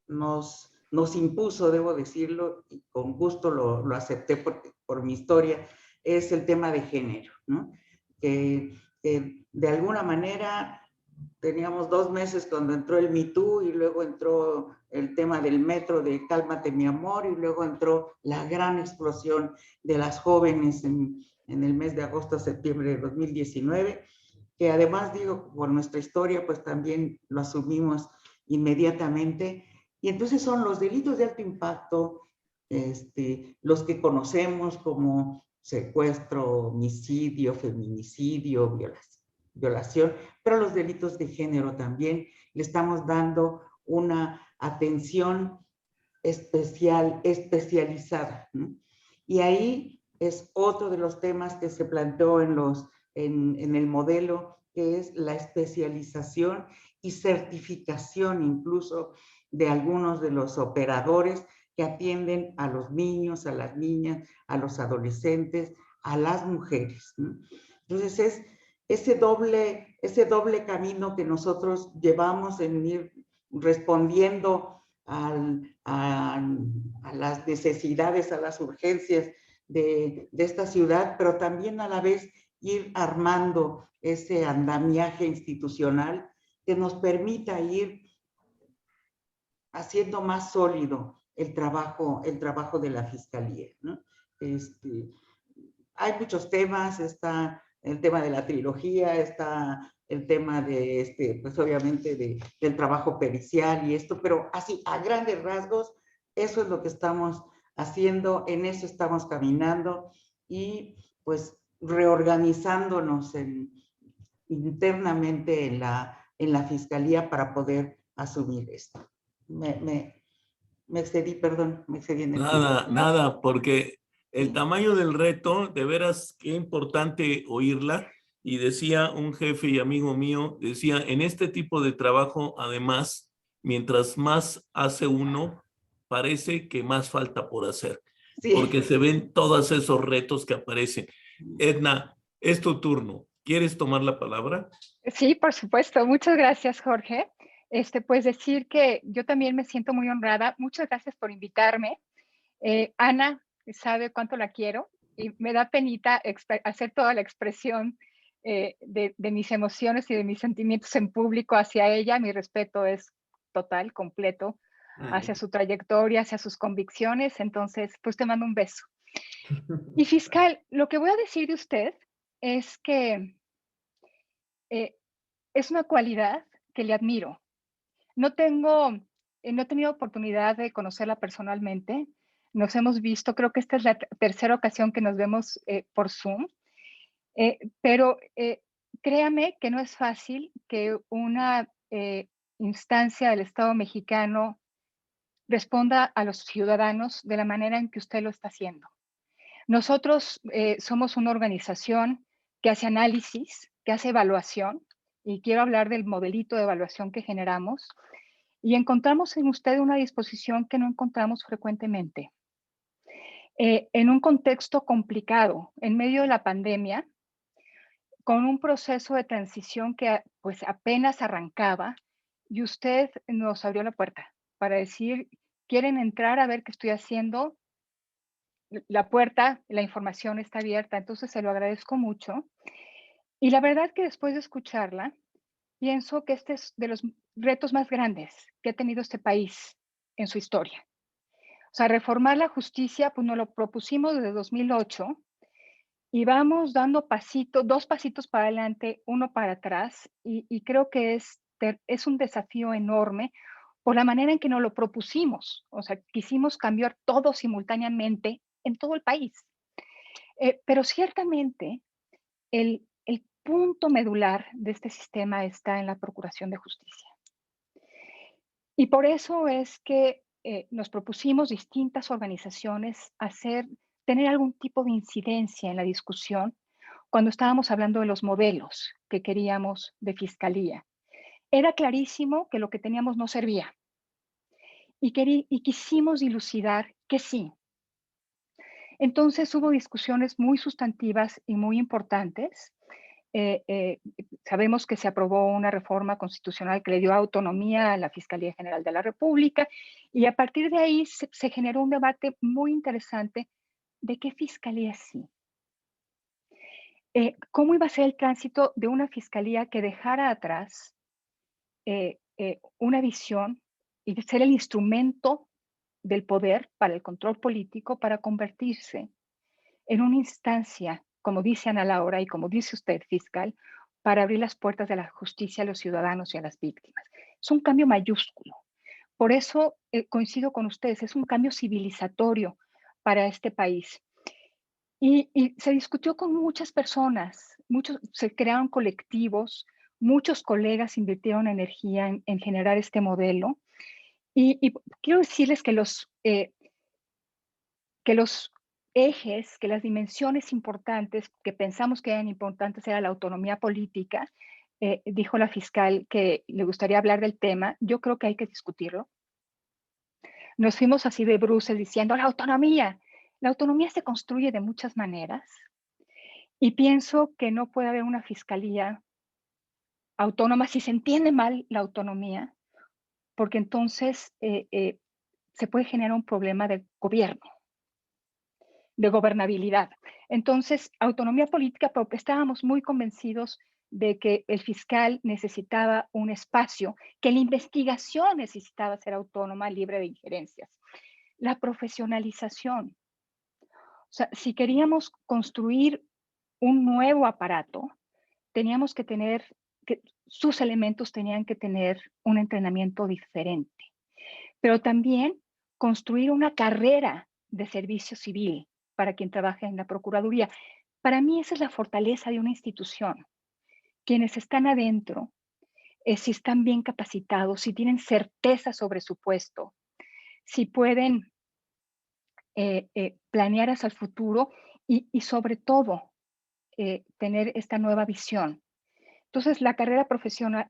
nos impuso, debo decirlo, y con gusto lo acepté por mi historia, es el tema de género, ¿no? Que de alguna manera teníamos 2 meses cuando entró el Me Too y luego entró el tema del metro de Cálmate mi amor y luego entró la gran explosión de las jóvenes en el mes de agosto a septiembre de 2019, que además digo, por nuestra historia, pues también lo asumimos inmediatamente. Y entonces son los delitos de alto impacto, los que conocemos como secuestro, homicidio, feminicidio, violación, pero los delitos de género también le estamos dando una atención especializada, ¿no? Y ahí es otro de los temas que se planteó en el modelo, que es la especialización y certificación incluso de algunos de los operadores que atienden a los niños, a las niñas, a los adolescentes, a las mujeres, ¿no? Entonces es ese doble camino que nosotros llevamos en ir respondiendo a las necesidades, a las urgencias de esta ciudad, pero también a la vez ir armando ese andamiaje institucional que nos permita ir haciendo más sólido el trabajo de la Fiscalía, ¿no? Hay muchos temas, está el tema de la trilogía, está el tema de, pues obviamente del trabajo pericial y esto, pero así a grandes rasgos, eso es lo que estamos haciendo, en eso estamos caminando y pues reorganizándonos internamente en la Fiscalía para poder asumir esto. Me excedí, perdón, me excedí en el tiempo. Nada, porque el tamaño del reto, de veras, qué importante oírla. Y decía un jefe y amigo mío, decía, en este tipo de trabajo, además, mientras más hace uno, parece que más falta por hacer, Sí. porque se ven todos esos retos que aparecen. Edna, es tu turno. ¿Quieres tomar la palabra? Sí, por supuesto. Muchas gracias, Jorge. Pues decir que yo también me siento muy honrada. Muchas gracias por invitarme. Ana sabe cuánto la quiero y me da penita hacer toda la expresión de mis emociones y de mis sentimientos en público hacia ella. Mi respeto es total, completo, hacia su trayectoria, hacia sus convicciones. Entonces, pues te mando un beso. Y fiscal, lo que voy a decir de usted es que es una cualidad que le admiro. No he tenido oportunidad de conocerla personalmente. Nos hemos visto, creo que esta es la tercera ocasión que nos vemos por Zoom, pero créame que no es fácil que una instancia del Estado mexicano responda a los ciudadanos de la manera en que usted lo está haciendo. Nosotros somos una organización que hace análisis, que hace evaluación, y quiero hablar del modelito de evaluación que generamos, y encontramos en usted una disposición que no encontramos frecuentemente. En un contexto complicado, en medio de la pandemia, con un proceso de transición que pues apenas arrancaba, y usted nos abrió la puerta para decir, ¿quieren entrar a ver qué estoy haciendo? La puerta, la información está abierta, entonces se lo agradezco mucho. Y la verdad que después de escucharla, pienso que este es de los retos más grandes que ha tenido este país en su historia. O sea, reformar la justicia, pues nos lo propusimos desde 2008 y vamos dando dos pasitos para adelante, uno para atrás, y creo que es un desafío enorme por la manera en que nos lo propusimos. O sea, quisimos cambiar todo simultáneamente en todo el país. Pero ciertamente el punto medular de este sistema está en la procuración de justicia. Y por eso es que nos propusimos distintas organizaciones tener algún tipo de incidencia en la discusión cuando estábamos hablando de los modelos que queríamos de fiscalía. Era clarísimo que lo que teníamos no servía y quisimos dilucidar que sí. Entonces hubo discusiones muy sustantivas y muy importantes. Sabemos que se aprobó una reforma constitucional que le dio autonomía a la Fiscalía General de la República y a partir de ahí se generó un debate muy interesante de qué fiscalía sí. ¿Cómo iba a ser el tránsito de una fiscalía que dejara atrás una visión y de ser el instrumento del poder para el control político para convertirse en una instancia, como dice Ana Laura y como dice usted, fiscal, para abrir las puertas de la justicia a los ciudadanos y a las víctimas? Es un cambio mayúsculo. Por eso coincido con ustedes, es un cambio civilizatorio para este país. Y se discutió con muchas personas, se crearon colectivos, muchos colegas invirtieron energía en generar este modelo. Y quiero decirles que los ejes, que las dimensiones importantes que pensamos que eran importantes era la autonomía política. Dijo la fiscal que le gustaría hablar del tema. Yo creo que hay que discutirlo. Nos fuimos así de bruces diciendo la autonomía. La autonomía se construye de muchas maneras y pienso que no puede haber una fiscalía autónoma si se entiende mal la autonomía, porque entonces se puede generar un problema de gobierno, de gobernabilidad. Entonces, autonomía política, porque estábamos muy convencidos de que el fiscal necesitaba un espacio, que la investigación necesitaba ser autónoma, libre de injerencias. La profesionalización. O sea, si queríamos construir un nuevo aparato, teníamos que tener, que sus elementos tenían que tener un entrenamiento diferente, pero también construir una carrera de servicio civil para quien trabaje en la Procuraduría. Para mí esa es la fortaleza de una institución. Quienes están adentro, si están bien capacitados, si tienen certeza sobre su puesto, si pueden planear hacia el futuro y sobre todo tener esta nueva visión. Entonces, la carrera profesional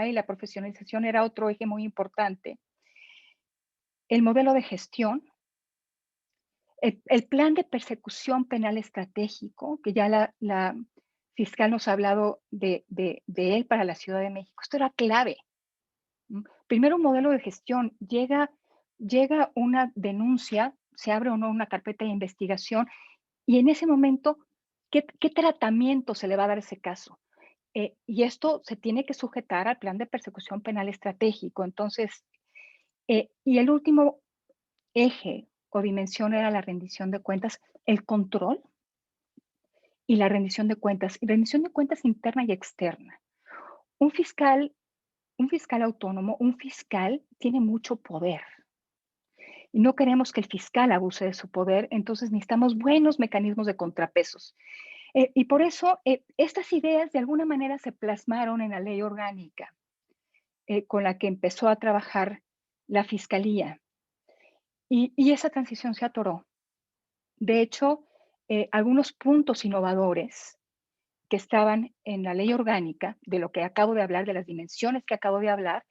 y la profesionalización era otro eje muy importante. El modelo de gestión, el plan de persecución penal estratégico, que ya la fiscal nos ha hablado de él para la Ciudad de México. Esto era clave. Primero, un modelo de gestión. Llega una denuncia, se abre o no una carpeta de investigación, y en ese momento, ¿qué tratamiento se le va a dar a ese caso? Y esto se tiene que sujetar al plan de persecución penal estratégico. Entonces, y el último eje o dimensión era la rendición de cuentas, el control y la rendición de cuentas interna y externa. Un fiscal autónomo, un fiscal tiene mucho poder. Y no queremos que el fiscal abuse de su poder, entonces necesitamos buenos mecanismos de contrapesos. Y por eso estas ideas de alguna manera se plasmaron en la ley orgánica con la que empezó a trabajar la fiscalía. Y esa transición se atoró. De hecho, algunos puntos innovadores que estaban en la ley orgánica, de lo que acabo de hablar, de las dimensiones que acabo de hablar,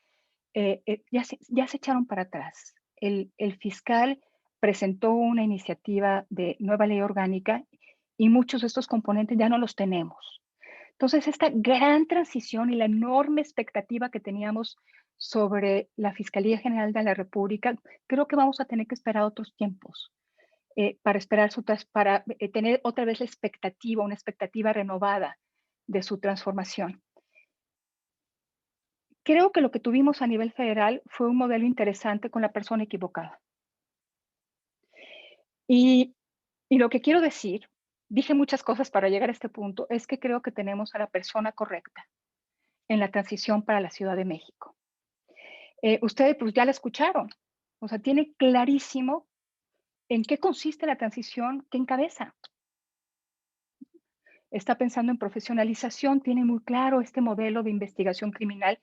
ya se echaron para atrás. El fiscal presentó una iniciativa de nueva ley orgánica y muchos de estos componentes ya no los tenemos. Entonces, esta gran transición y la enorme expectativa que teníamos sobre la Fiscalía General de la República, creo que vamos a tener que esperar otros tiempos para tener otra vez la expectativa, una expectativa renovada de su transformación. Creo que lo que tuvimos a nivel federal fue un modelo interesante con la persona equivocada. Y lo que quiero decir, dije muchas cosas para llegar a este punto, es que creo que tenemos a la persona correcta en la transición para la Ciudad de México. Ustedes pues ya la escucharon, o sea, tiene clarísimo en qué consiste la transición que encabeza. Está pensando en profesionalización, tiene muy claro este modelo de investigación criminal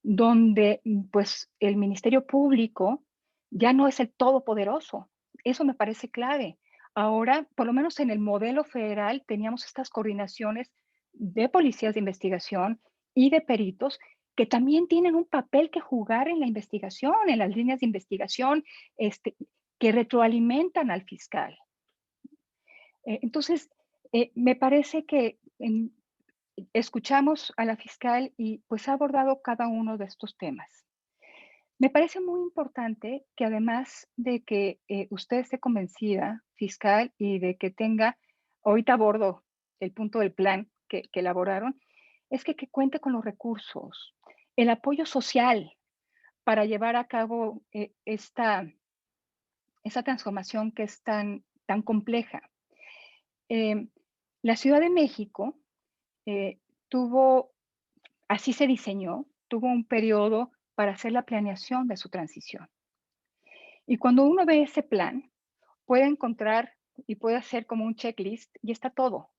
donde pues el Ministerio Público ya no es el todopoderoso. Eso me parece clave. Ahora, por lo menos en el modelo federal, teníamos estas coordinaciones de policías de investigación y de peritos que también tienen un papel que jugar en la investigación, en las líneas de investigación, que retroalimentan al fiscal. Entonces, me parece que escuchamos a la fiscal y pues ha abordado cada uno de estos temas. Me parece muy importante que además de que usted esté convencida, fiscal, y de que tenga, ahorita abordo el punto del plan que elaboraron, es que cuente con los recursos, el apoyo social para llevar a cabo esa transformación que es tan compleja. La Ciudad de México así se diseñó, tuvo un periodo para hacer la planeación de su transición. Y cuando uno ve ese plan, puede encontrar y puede hacer como un checklist y está todo.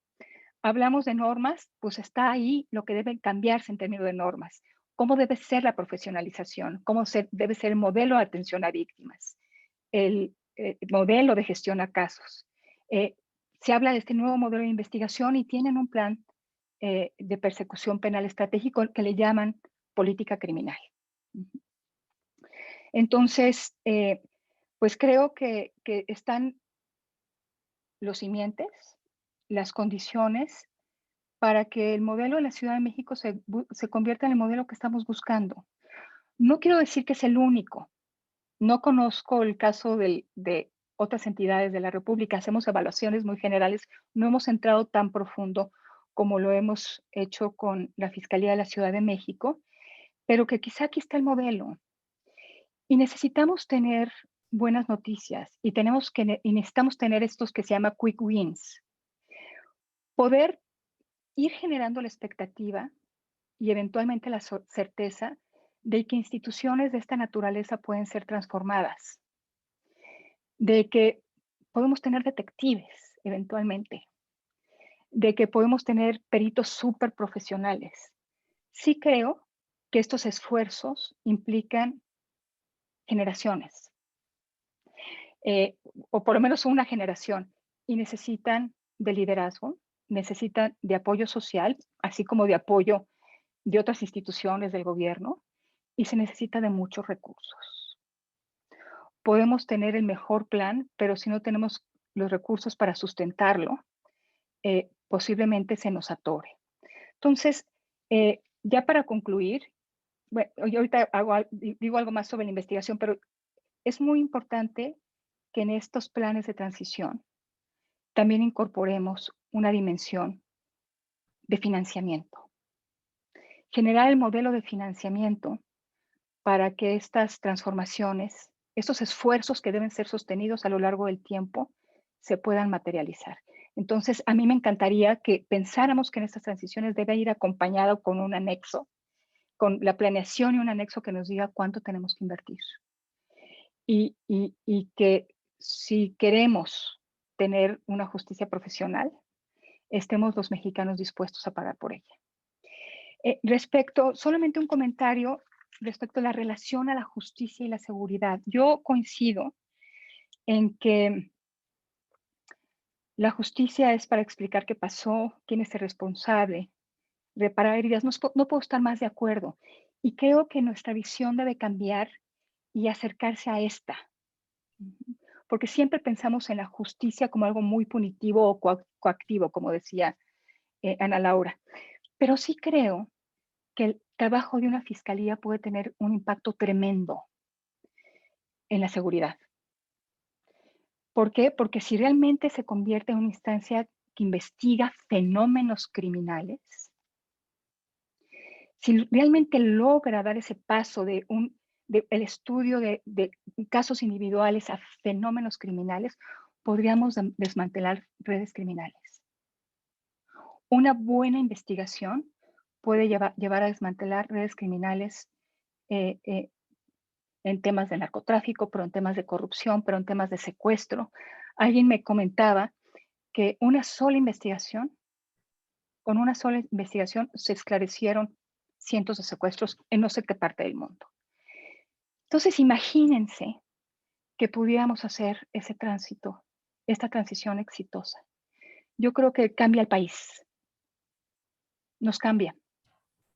Hablamos de normas, pues está ahí lo que debe cambiarse en términos de normas. ¿Cómo debe ser la profesionalización? ¿Cómo debe ser el modelo de atención a víctimas? El modelo de gestión a casos. Se habla de este nuevo modelo de investigación y tienen un plan de persecución penal estratégico que le llaman política criminal. Entonces, pues creo que están los simientes, las condiciones para que el modelo de la Ciudad de México se convierta en el modelo que estamos buscando. No quiero decir que es el único. No conozco el caso de otras entidades de la República. Hacemos evaluaciones muy generales. No hemos entrado tan profundo como lo hemos hecho con la Fiscalía de la Ciudad de México, pero que quizá aquí está el modelo. Y necesitamos tener buenas noticias y necesitamos tener estos que se llama quick wins. Poder ir generando la expectativa y eventualmente la certeza de que instituciones de esta naturaleza pueden ser transformadas, de que podemos tener detectives eventualmente, de que podemos tener peritos súper profesionales. Sí creo que estos esfuerzos implican generaciones, o por lo menos una generación, y necesitan de liderazgo, necesitan de apoyo social, así como de apoyo de otras instituciones del gobierno, y se necesita de muchos recursos. Podemos tener el mejor plan, pero si no tenemos los recursos para sustentarlo, posiblemente se nos atore. Entonces, ya para concluir, bueno, yo ahorita digo algo más sobre la investigación, pero es muy importante que en estos planes de transición también incorporemos una dimensión de financiamiento. Generar el modelo de financiamiento para que estas transformaciones, estos esfuerzos que deben ser sostenidos a lo largo del tiempo, se puedan materializar. Entonces, a mí me encantaría que pensáramos que en estas transiciones debe ir acompañado con un anexo, con la planeación y un anexo que nos diga cuánto tenemos que invertir. Y que si queremos tener una justicia profesional, estemos los mexicanos dispuestos a pagar por ella. Solamente un comentario respecto a la relación a la justicia y la seguridad. Yo coincido en que la justicia es para explicar qué pasó, quién es el responsable, reparar heridas. No puedo estar más de acuerdo. Y creo que nuestra visión debe cambiar y acercarse a esta. Porque siempre pensamos en la justicia como algo muy punitivo o coactivo, como decía Ana Laura. Pero sí creo que el trabajo de una fiscalía puede tener un impacto tremendo en la seguridad. ¿Por qué? Porque si realmente se convierte en una instancia que investiga fenómenos criminales, si realmente logra dar ese paso del estudio de casos individuales a fenómenos criminales, podríamos desmantelar redes criminales. Una buena investigación puede llevar a desmantelar redes criminales en temas de narcotráfico, pero en temas de corrupción, pero en temas de secuestro. Alguien me comentaba que con una sola investigación se esclarecieron cientos de secuestros en no sé qué parte del mundo. Entonces, imagínense que pudiéramos hacer ese tránsito, esta transición exitosa. Yo creo que cambia el país. Nos cambia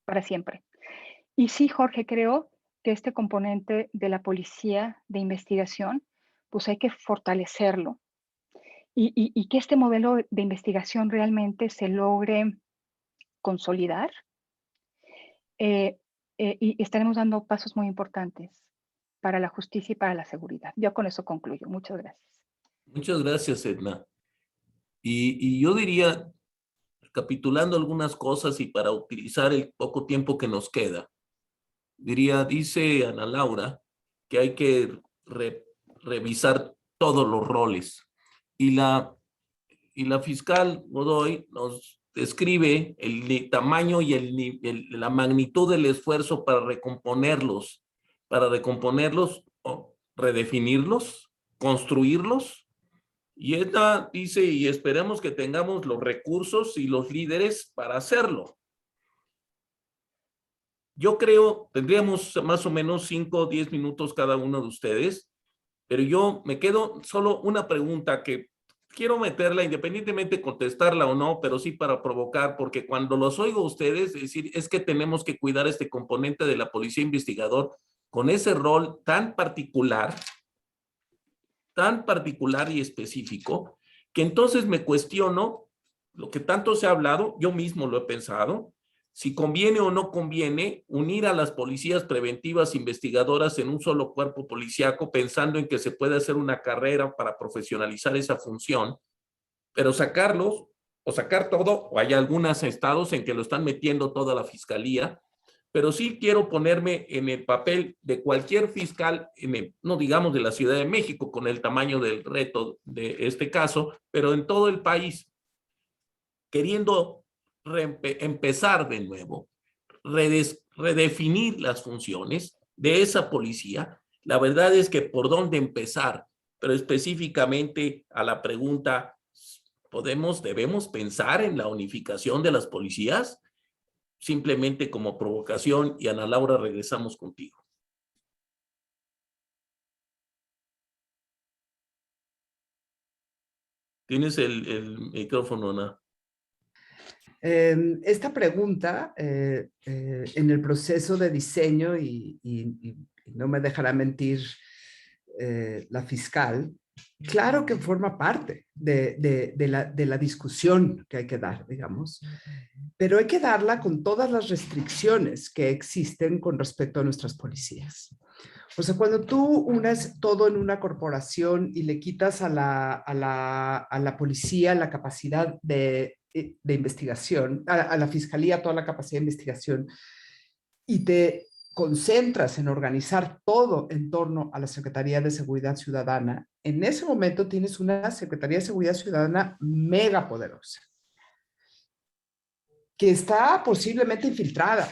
para siempre. Y sí, Jorge, creo que este componente de la policía de investigación, pues hay que fortalecerlo y que este modelo de investigación realmente se logre consolidar. Y estaremos dando pasos muy importantes para la justicia y para la seguridad. Yo con eso concluyo. Muchas gracias. Muchas gracias, Edna. Y yo diría, recapitulando algunas cosas y para utilizar el poco tiempo que nos queda, dice Ana Laura que hay que revisar todos los roles. Y la fiscal Godoy nos describe el tamaño y la magnitud del esfuerzo para recomponerlos, o redefinirlos, construirlos. Y esta dice, y esperemos que tengamos los recursos y los líderes para hacerlo. Yo creo, tendríamos más o menos 5 o 10 minutos cada uno de ustedes, pero yo me quedo solo una pregunta que quiero meterla, independientemente de contestarla o no, pero sí para provocar, porque cuando los oigo a ustedes decir, es que tenemos que cuidar este componente de la policía investigador, con ese rol tan particular y específico, que entonces me cuestiono lo que tanto se ha hablado, yo mismo lo he pensado, si conviene o no conviene unir a las policías preventivas investigadoras en un solo cuerpo policíaco, pensando en que se puede hacer una carrera para profesionalizar esa función, pero sacarlos o sacar todo, o hay algunos estados en que lo están metiendo toda la fiscalía, pero sí quiero ponerme en el papel de cualquier fiscal, no digamos de la Ciudad de México, con el tamaño del reto de este caso, pero en todo el país, queriendo empezar de nuevo, redefinir las funciones de esa policía. La verdad es que por dónde empezar, pero específicamente a la pregunta, ¿debemos pensar en la unificación de las policías? Simplemente como provocación, y Ana Laura, regresamos contigo. Tienes el micrófono, Ana. Esta pregunta, en el proceso de diseño, y no me dejará mentir la fiscal, claro que forma parte de la discusión que hay que dar, digamos, pero hay que darla con todas las restricciones que existen con respecto a nuestras policías. O sea, cuando tú unes todo en una corporación y le quitas a la policía la capacidad de investigación, a la fiscalía toda la capacidad de investigación, y te concentras en organizar todo en torno a la Secretaría de Seguridad Ciudadana, en ese momento tienes una Secretaría de Seguridad Ciudadana mega poderosa, que está posiblemente infiltrada,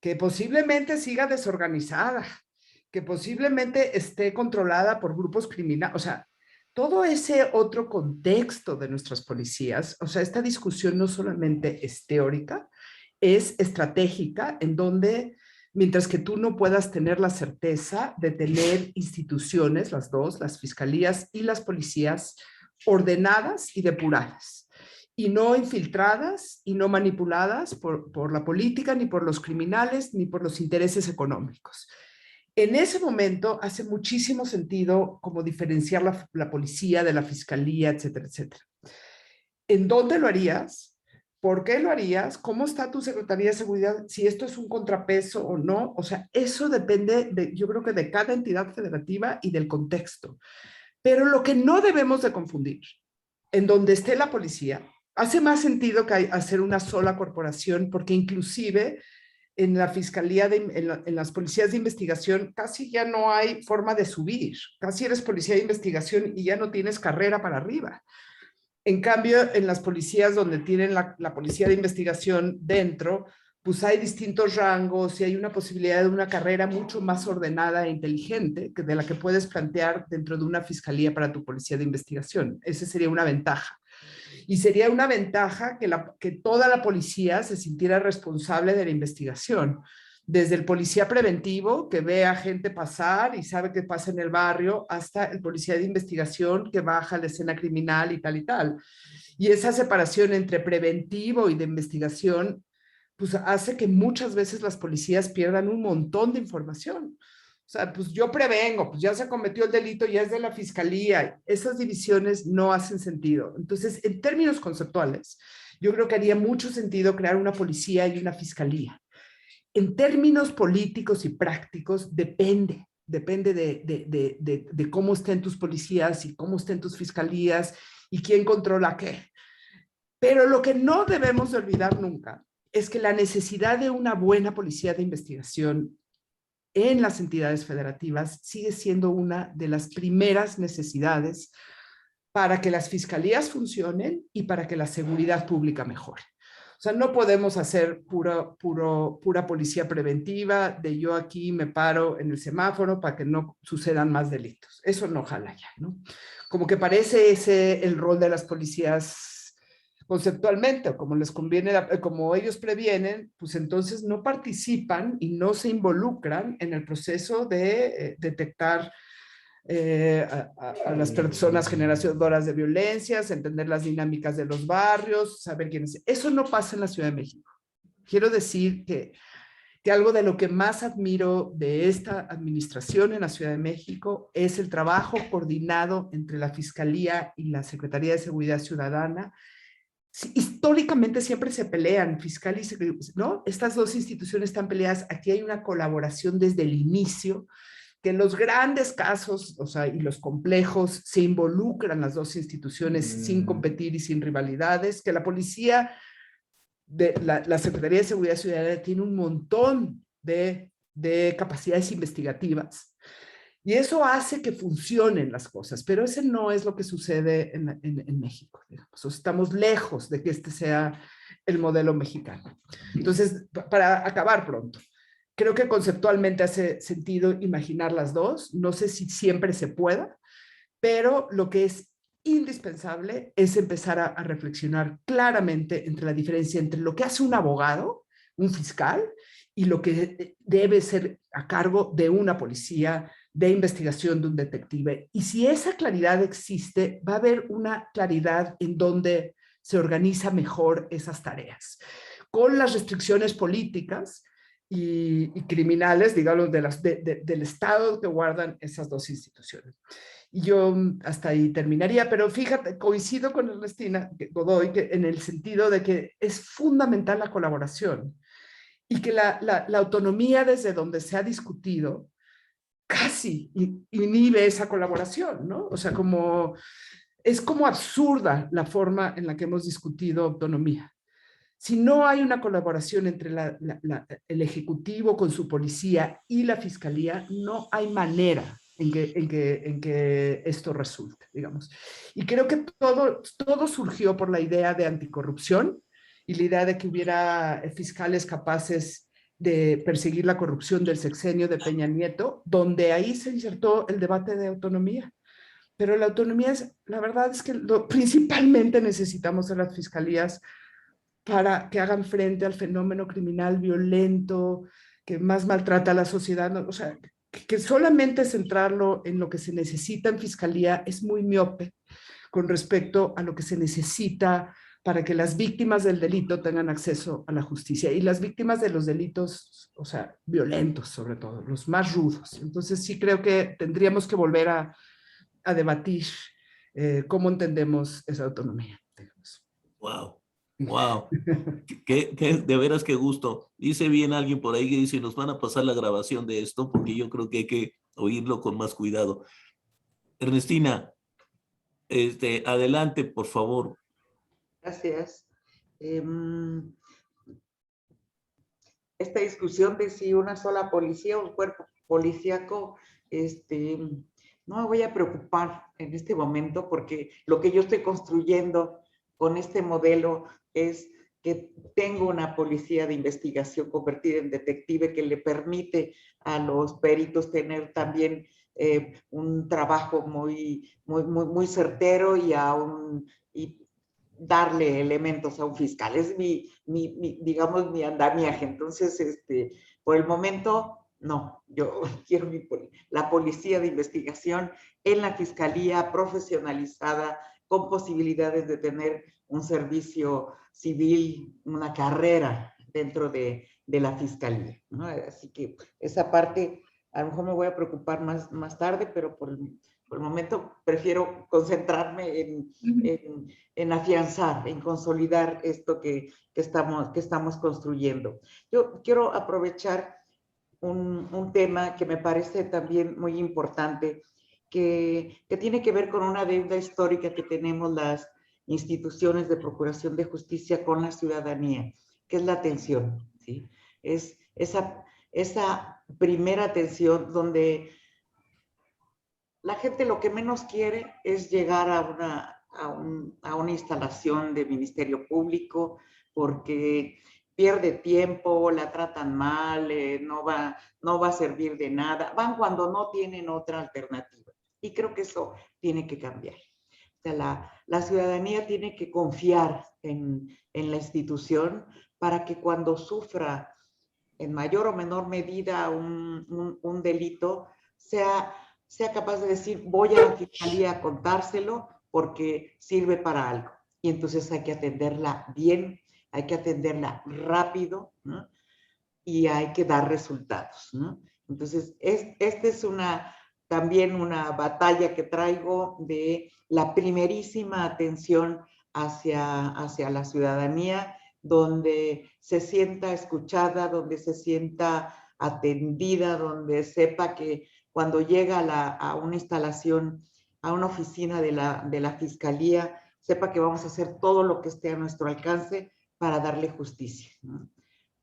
que posiblemente siga desorganizada, que posiblemente esté controlada por grupos criminales. O sea, todo ese otro contexto de nuestras policías, o sea, esta discusión no solamente es teórica, es estratégica, en donde, mientras que tú no puedas tener la certeza de tener instituciones, las dos, las fiscalías y las policías, ordenadas y depuradas, y no infiltradas y no manipuladas por la política, ni por los criminales, ni por los intereses económicos. En ese momento hace muchísimo sentido como diferenciar la policía de la fiscalía, etcétera, etcétera. ¿En dónde lo harías? ¿Por qué lo harías? ¿Cómo está tu Secretaría de Seguridad? Si esto es un contrapeso o no. O sea, eso depende, yo creo que de cada entidad federativa y del contexto. Pero lo que no debemos de confundir, en donde esté la policía, hace más sentido que hacer una sola corporación, porque inclusive en la fiscalía, en las policías de investigación, casi ya no hay forma de subir. Casi eres policía de investigación y ya no tienes carrera para arriba. En cambio, en las policías donde tienen la policía de investigación dentro, pues hay distintos rangos y hay una posibilidad de una carrera mucho más ordenada e inteligente que de la que puedes plantear dentro de una fiscalía para tu policía de investigación. Esa sería una ventaja. Y sería una ventaja que toda la policía se sintiera responsable de la investigación. Desde el policía preventivo, que ve a gente pasar y sabe qué pasa en el barrio, hasta el policía de investigación que baja a la escena criminal y tal y tal. Y esa separación entre preventivo y de investigación, pues hace que muchas veces las policías pierdan un montón de información. O sea, pues yo prevengo, pues ya se cometió el delito, ya es de la fiscalía. Esas divisiones no hacen sentido. Entonces, en términos conceptuales, yo creo que haría mucho sentido crear una policía y una fiscalía. En términos políticos y prácticos, depende de cómo estén tus policías y cómo estén tus fiscalías y quién controla qué. Pero lo que no debemos de olvidar nunca es que la necesidad de una buena policía de investigación en las entidades federativas sigue siendo una de las primeras necesidades para que las fiscalías funcionen y para que la seguridad pública mejore. O sea, no podemos hacer pura policía preventiva, de yo aquí me paro en el semáforo para que no sucedan más delitos. Eso no jala ya, ¿no? Como que parece ese el rol de las policías conceptualmente, o como les conviene, como ellos previenen, pues entonces no participan y no se involucran en el proceso de detectar a las personas generadoras de violencias, entender las dinámicas de los barrios, saber quiénes. Eso no pasa en la Ciudad de México. Quiero decir que que algo de lo que más admiro de esta administración en la Ciudad de México es el trabajo coordinado entre la Fiscalía y la Secretaría de Seguridad Ciudadana. Sí, históricamente siempre se pelean, fiscal y secretaría, ¿no? Estas dos instituciones están peleadas. Aquí hay una colaboración desde el inicio, que en los grandes casos, o sea, y los complejos, se involucran las dos instituciones sin competir y sin rivalidades, que la policía, la Secretaría de Seguridad Ciudadana tiene un montón de capacidades investigativas. Y eso hace que funcionen las cosas, pero ese no es lo que sucede en México, digamos. Estamos lejos de que este sea el modelo mexicano. Entonces, para acabar pronto, creo que conceptualmente hace sentido imaginar las dos. No sé si siempre se pueda, pero lo que es indispensable es empezar a reflexionar claramente entre la diferencia entre lo que hace un abogado, un fiscal, y lo que debe ser a cargo de una policía, de investigación, de un detective. Y si esa claridad existe, va a haber una claridad en donde se organiza mejor esas tareas. Con las restricciones políticas y criminales, digamos, del Estado que guardan esas dos instituciones. Y yo hasta ahí terminaría, pero fíjate, coincido con Ernestina Godoy en el sentido de que es fundamental la colaboración y que la autonomía desde donde se ha discutido casi inhibe esa colaboración, ¿no? O sea, es como absurda la forma en la que hemos discutido autonomía. Si no hay una colaboración entre el Ejecutivo con su policía y la Fiscalía, no hay manera en que esto resulte, digamos. Y creo que todo surgió por la idea de anticorrupción y la idea de que hubiera fiscales capaces de perseguir la corrupción del sexenio de Peña Nieto, donde ahí se insertó el debate de autonomía. Pero la autonomía, la verdad es que principalmente necesitamos a las fiscalías para que hagan frente al fenómeno criminal violento que más maltrata a la sociedad. O sea, que solamente centrarlo en lo que se necesita en fiscalía es muy miope con respecto a lo que se necesita para que las víctimas del delito tengan acceso a la justicia y las víctimas de los delitos, o sea, violentos sobre todo, los más rudos. Entonces sí creo que tendríamos que volver a debatir cómo entendemos esa autonomía. Wow, wow. De veras qué gusto. Dice bien alguien por ahí que dice, nos van a pasar la grabación de esto porque yo creo que hay que oírlo con más cuidado. Ernestina, adelante, por favor. Gracias. Esta discusión de si una sola policía o un cuerpo policíaco, no me voy a preocupar en este momento porque lo que yo estoy construyendo con este modelo es que tengo una policía de investigación convertida en detective que le permite a los peritos tener también un trabajo muy certero y darle elementos a un fiscal. Es digamos, mi andamiaje. Entonces, por el momento, no. Yo quiero la policía de investigación en la fiscalía profesionalizada, con posibilidades de tener un servicio civil, una carrera dentro de la fiscalía, ¿no? Así que esa parte, a lo mejor me voy a preocupar más tarde, pero por el momento prefiero concentrarme en afianzar, en consolidar esto que estamos construyendo. Yo quiero aprovechar un tema que me parece también muy importante, que tiene que ver con una deuda histórica que tenemos las instituciones de procuración de justicia con la ciudadanía, que es la atención, ¿sí? Es esa primera atención donde la gente lo que menos quiere es llegar a una instalación de Ministerio Público porque pierde tiempo, la tratan mal, no va a servir de nada. Van cuando no tienen otra alternativa. Y creo que eso tiene que cambiar. O sea, la ciudadanía tiene que confiar en la institución para que cuando sufra en mayor o menor medida un delito, sea capaz de decir, voy a la fiscalía a contárselo porque sirve para algo. Y entonces hay que atenderla bien, hay que atenderla rápido, ¿no? y hay que dar resultados, ¿no? Entonces, esta es también una batalla que traigo de la primerísima atención hacia la ciudadanía, donde se sienta escuchada, donde se sienta atendida, donde sepa que cuando llega a una instalación, a una oficina de la Fiscalía, sepa que vamos a hacer todo lo que esté a nuestro alcance para darle justicia, ¿no?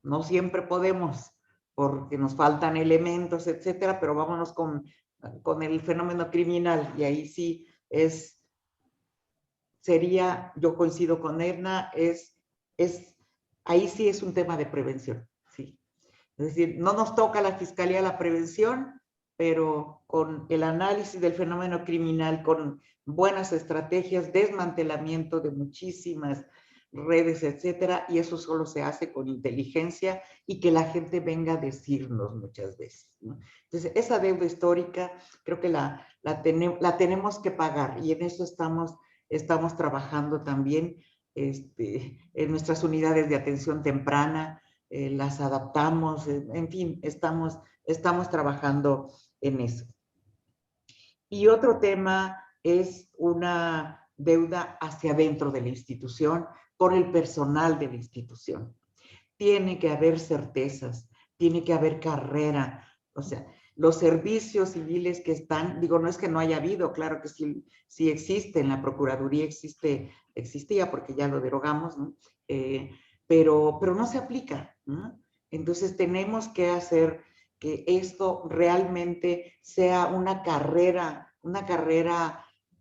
No siempre podemos, porque nos faltan elementos, etcétera, pero vámonos con el fenómeno criminal, y ahí sí sería, yo coincido con Edna, ahí sí es un tema de prevención, sí. Es decir, no nos toca a la Fiscalía la prevención, pero con el análisis del fenómeno criminal, con buenas estrategias, desmantelamiento de muchísimas redes, etcétera, y eso solo se hace con inteligencia y que la gente venga a decirnos muchas veces, ¿no? Entonces, esa deuda histórica creo que la tenemos que pagar, y en eso estamos trabajando también en nuestras unidades de atención temprana, las adaptamos, en fin, estamos trabajando en eso. Y otro tema es una deuda hacia adentro de la institución, por el personal de la institución. Tiene que haber certezas, tiene que haber carrera, o sea, los servicios civiles que están, digo, no es que no haya habido, claro que sí existe, en la Procuraduría existía porque ya lo derogamos, ¿no? Pero no se aplica, ¿no? Entonces tenemos que hacer que esto realmente sea una carrera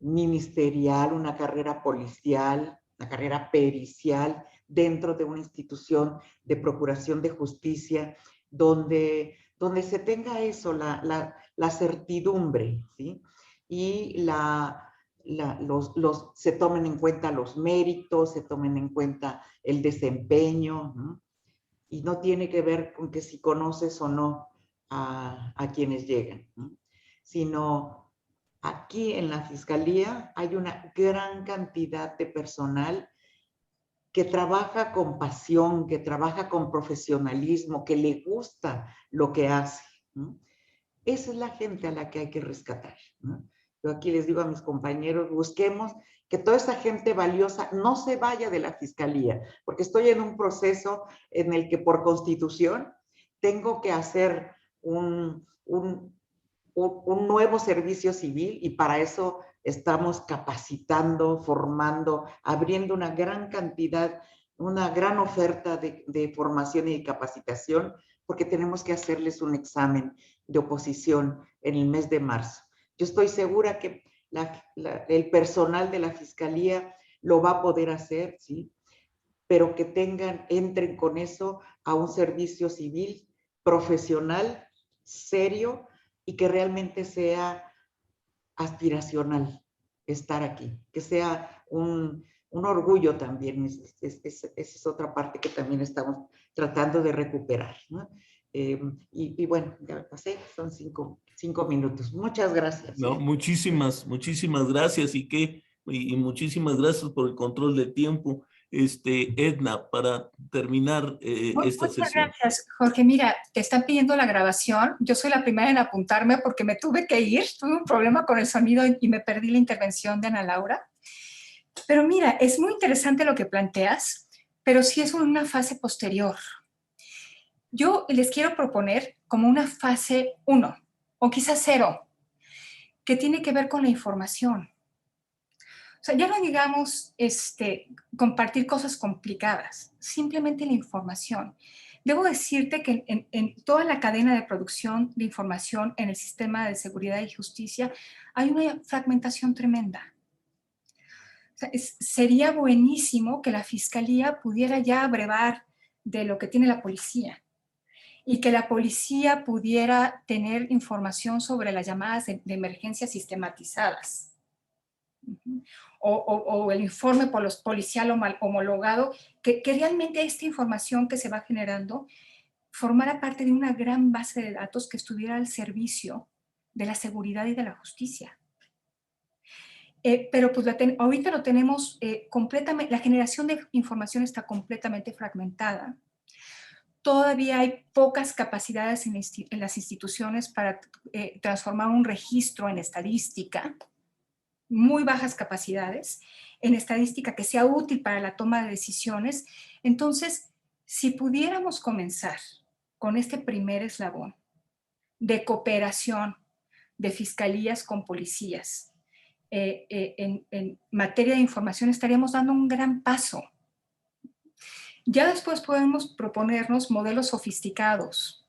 ministerial, una carrera policial, una carrera pericial dentro de una institución de procuración de justicia, donde se tenga eso, la certidumbre, ¿sí? Y se tomen en cuenta los méritos, se tomen en cuenta el desempeño, ¿no? Y no tiene que ver con que si conoces o no a quienes llegan, ¿no? Sino aquí en la Fiscalía hay una gran cantidad de personal que trabaja con pasión, que trabaja con profesionalismo, que le gusta lo que hace, ¿no? Esa es la gente a la que hay que rescatar, ¿no? Yo aquí les digo a mis compañeros, busquemos que toda esa gente valiosa no se vaya de la Fiscalía, porque estoy en un proceso en el que por constitución tengo que hacer un nuevo servicio civil, y para eso estamos capacitando, formando, abriendo una gran cantidad, una gran oferta de formación y de capacitación, porque tenemos que hacerles un examen de oposición en el mes de marzo. Yo estoy segura que el personal de la Fiscalía lo va a poder hacer, ¿sí? Pero que entren con eso a un servicio civil profesional, serio, y que realmente sea aspiracional estar aquí, que sea un orgullo también. Esa es otra parte que también estamos tratando de recuperar, ¿no? Y bueno, ya pasé, son cinco minutos. Muchas gracias. No, muchísimas gracias y muchísimas gracias por el control de tiempo. Edna, para terminar esta Muchas sesión. gracias, Jorge. Mira, te están pidiendo la grabación. Yo soy la primera en apuntarme porque me tuve que ir. Tuve un problema con el sonido y me perdí la intervención de Ana Laura. Pero mira, es muy interesante lo que planteas, pero sí es una fase posterior. Yo les quiero proponer como una fase 1 o quizás 0, que tiene que ver con la información. O sea, ya no digamos compartir cosas complicadas, simplemente la información. Debo decirte que en toda la cadena de producción de información en el sistema de seguridad y justicia hay una fragmentación tremenda. O sea, sería buenísimo que la Fiscalía pudiera ya abrevar de lo que tiene la policía y que la policía pudiera tener información sobre las llamadas de emergencia sistematizadas. O el informe por los policial homologado, que realmente esta información que se va generando formara parte de una gran base de datos que estuviera al servicio de la seguridad y de la justicia. Pero pues ahorita lo tenemos completamente, la generación de información está completamente fragmentada. todavía hay pocas capacidades en las instituciones para transformar un registro en estadística, muy bajas capacidades en estadística que sea útil para la toma de decisiones. Entonces, si pudiéramos comenzar con este primer eslabón de cooperación de fiscalías con policías en materia de información, estaríamos dando un gran paso. Ya después podemos proponernos modelos sofisticados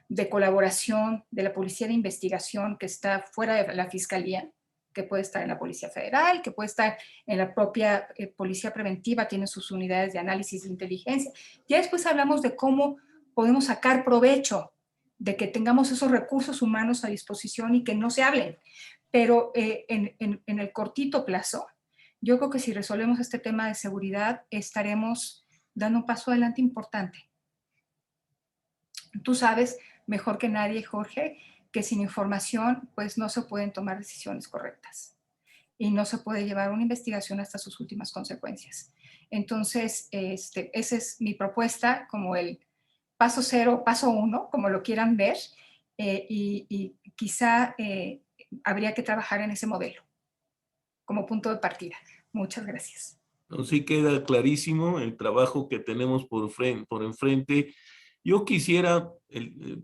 de colaboración de la policía de investigación que está fuera de la fiscalía, que puede estar en la Policía Federal, que puede estar en la propia Policía Preventiva, tiene sus unidades de análisis de inteligencia. Ya después hablamos de cómo podemos sacar provecho de que tengamos esos recursos humanos a disposición y que no se hablen. Pero en el cortito plazo, yo creo que si resolvemos este tema de seguridad, estaremos dando un paso adelante importante. Tú sabes mejor que nadie, Jorge, que sin información pues no se pueden tomar decisiones correctas y no se puede llevar una investigación hasta sus últimas consecuencias. Entonces, esa es mi propuesta como el paso 0, paso 1, como lo quieran ver, y quizá habría que trabajar en ese modelo como punto de partida. Muchas gracias. Así queda clarísimo el trabajo que tenemos por enfrente. Yo quisiera,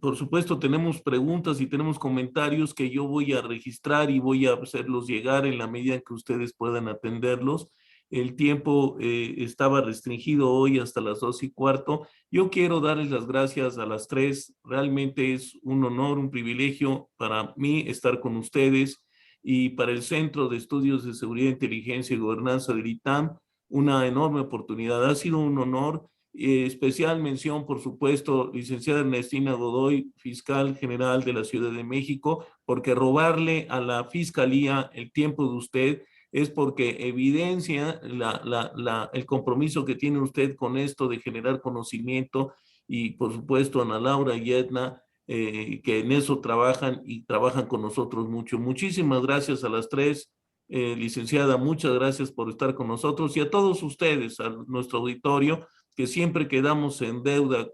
por supuesto, tenemos preguntas y tenemos comentarios que yo voy a registrar y voy a hacerlos llegar en la medida en que ustedes puedan atenderlos. El tiempo estaba restringido hoy hasta las 2:15. Yo quiero darles las gracias a las tres. Realmente es un honor, un privilegio para mí estar con ustedes y para el Centro de Estudios de Seguridad, Inteligencia y Gobernanza del ITAM, una enorme oportunidad. Ha sido un honor. Especial mención, por supuesto, licenciada Ernestina Godoy, fiscal general de la Ciudad de México, porque robarle a la fiscalía el tiempo de usted es porque evidencia el compromiso que tiene usted con esto de generar conocimiento, y por supuesto Ana Laura y Edna, que en eso trabajan y trabajan con nosotros mucho. Muchísimas gracias a las tres. Licenciada, muchas gracias por estar con nosotros, y a todos ustedes, a nuestro auditorio, que siempre quedamos en deuda,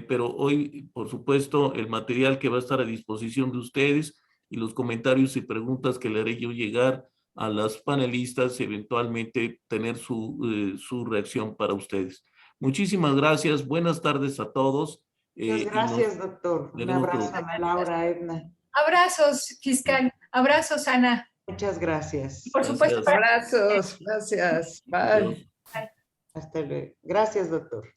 pero hoy, por supuesto, el material que va a estar a disposición de ustedes y los comentarios y preguntas que le haré yo llegar a las panelistas, eventualmente tener su reacción para ustedes. Muchísimas gracias, buenas tardes a todos. Muchas gracias, doctor. Un abrazo a Laura, Edna. Abrazos, fiscal. Abrazos, Ana. Muchas gracias. Por supuesto. Abrazos, gracias. Bye. Hasta luego. Gracias, doctor.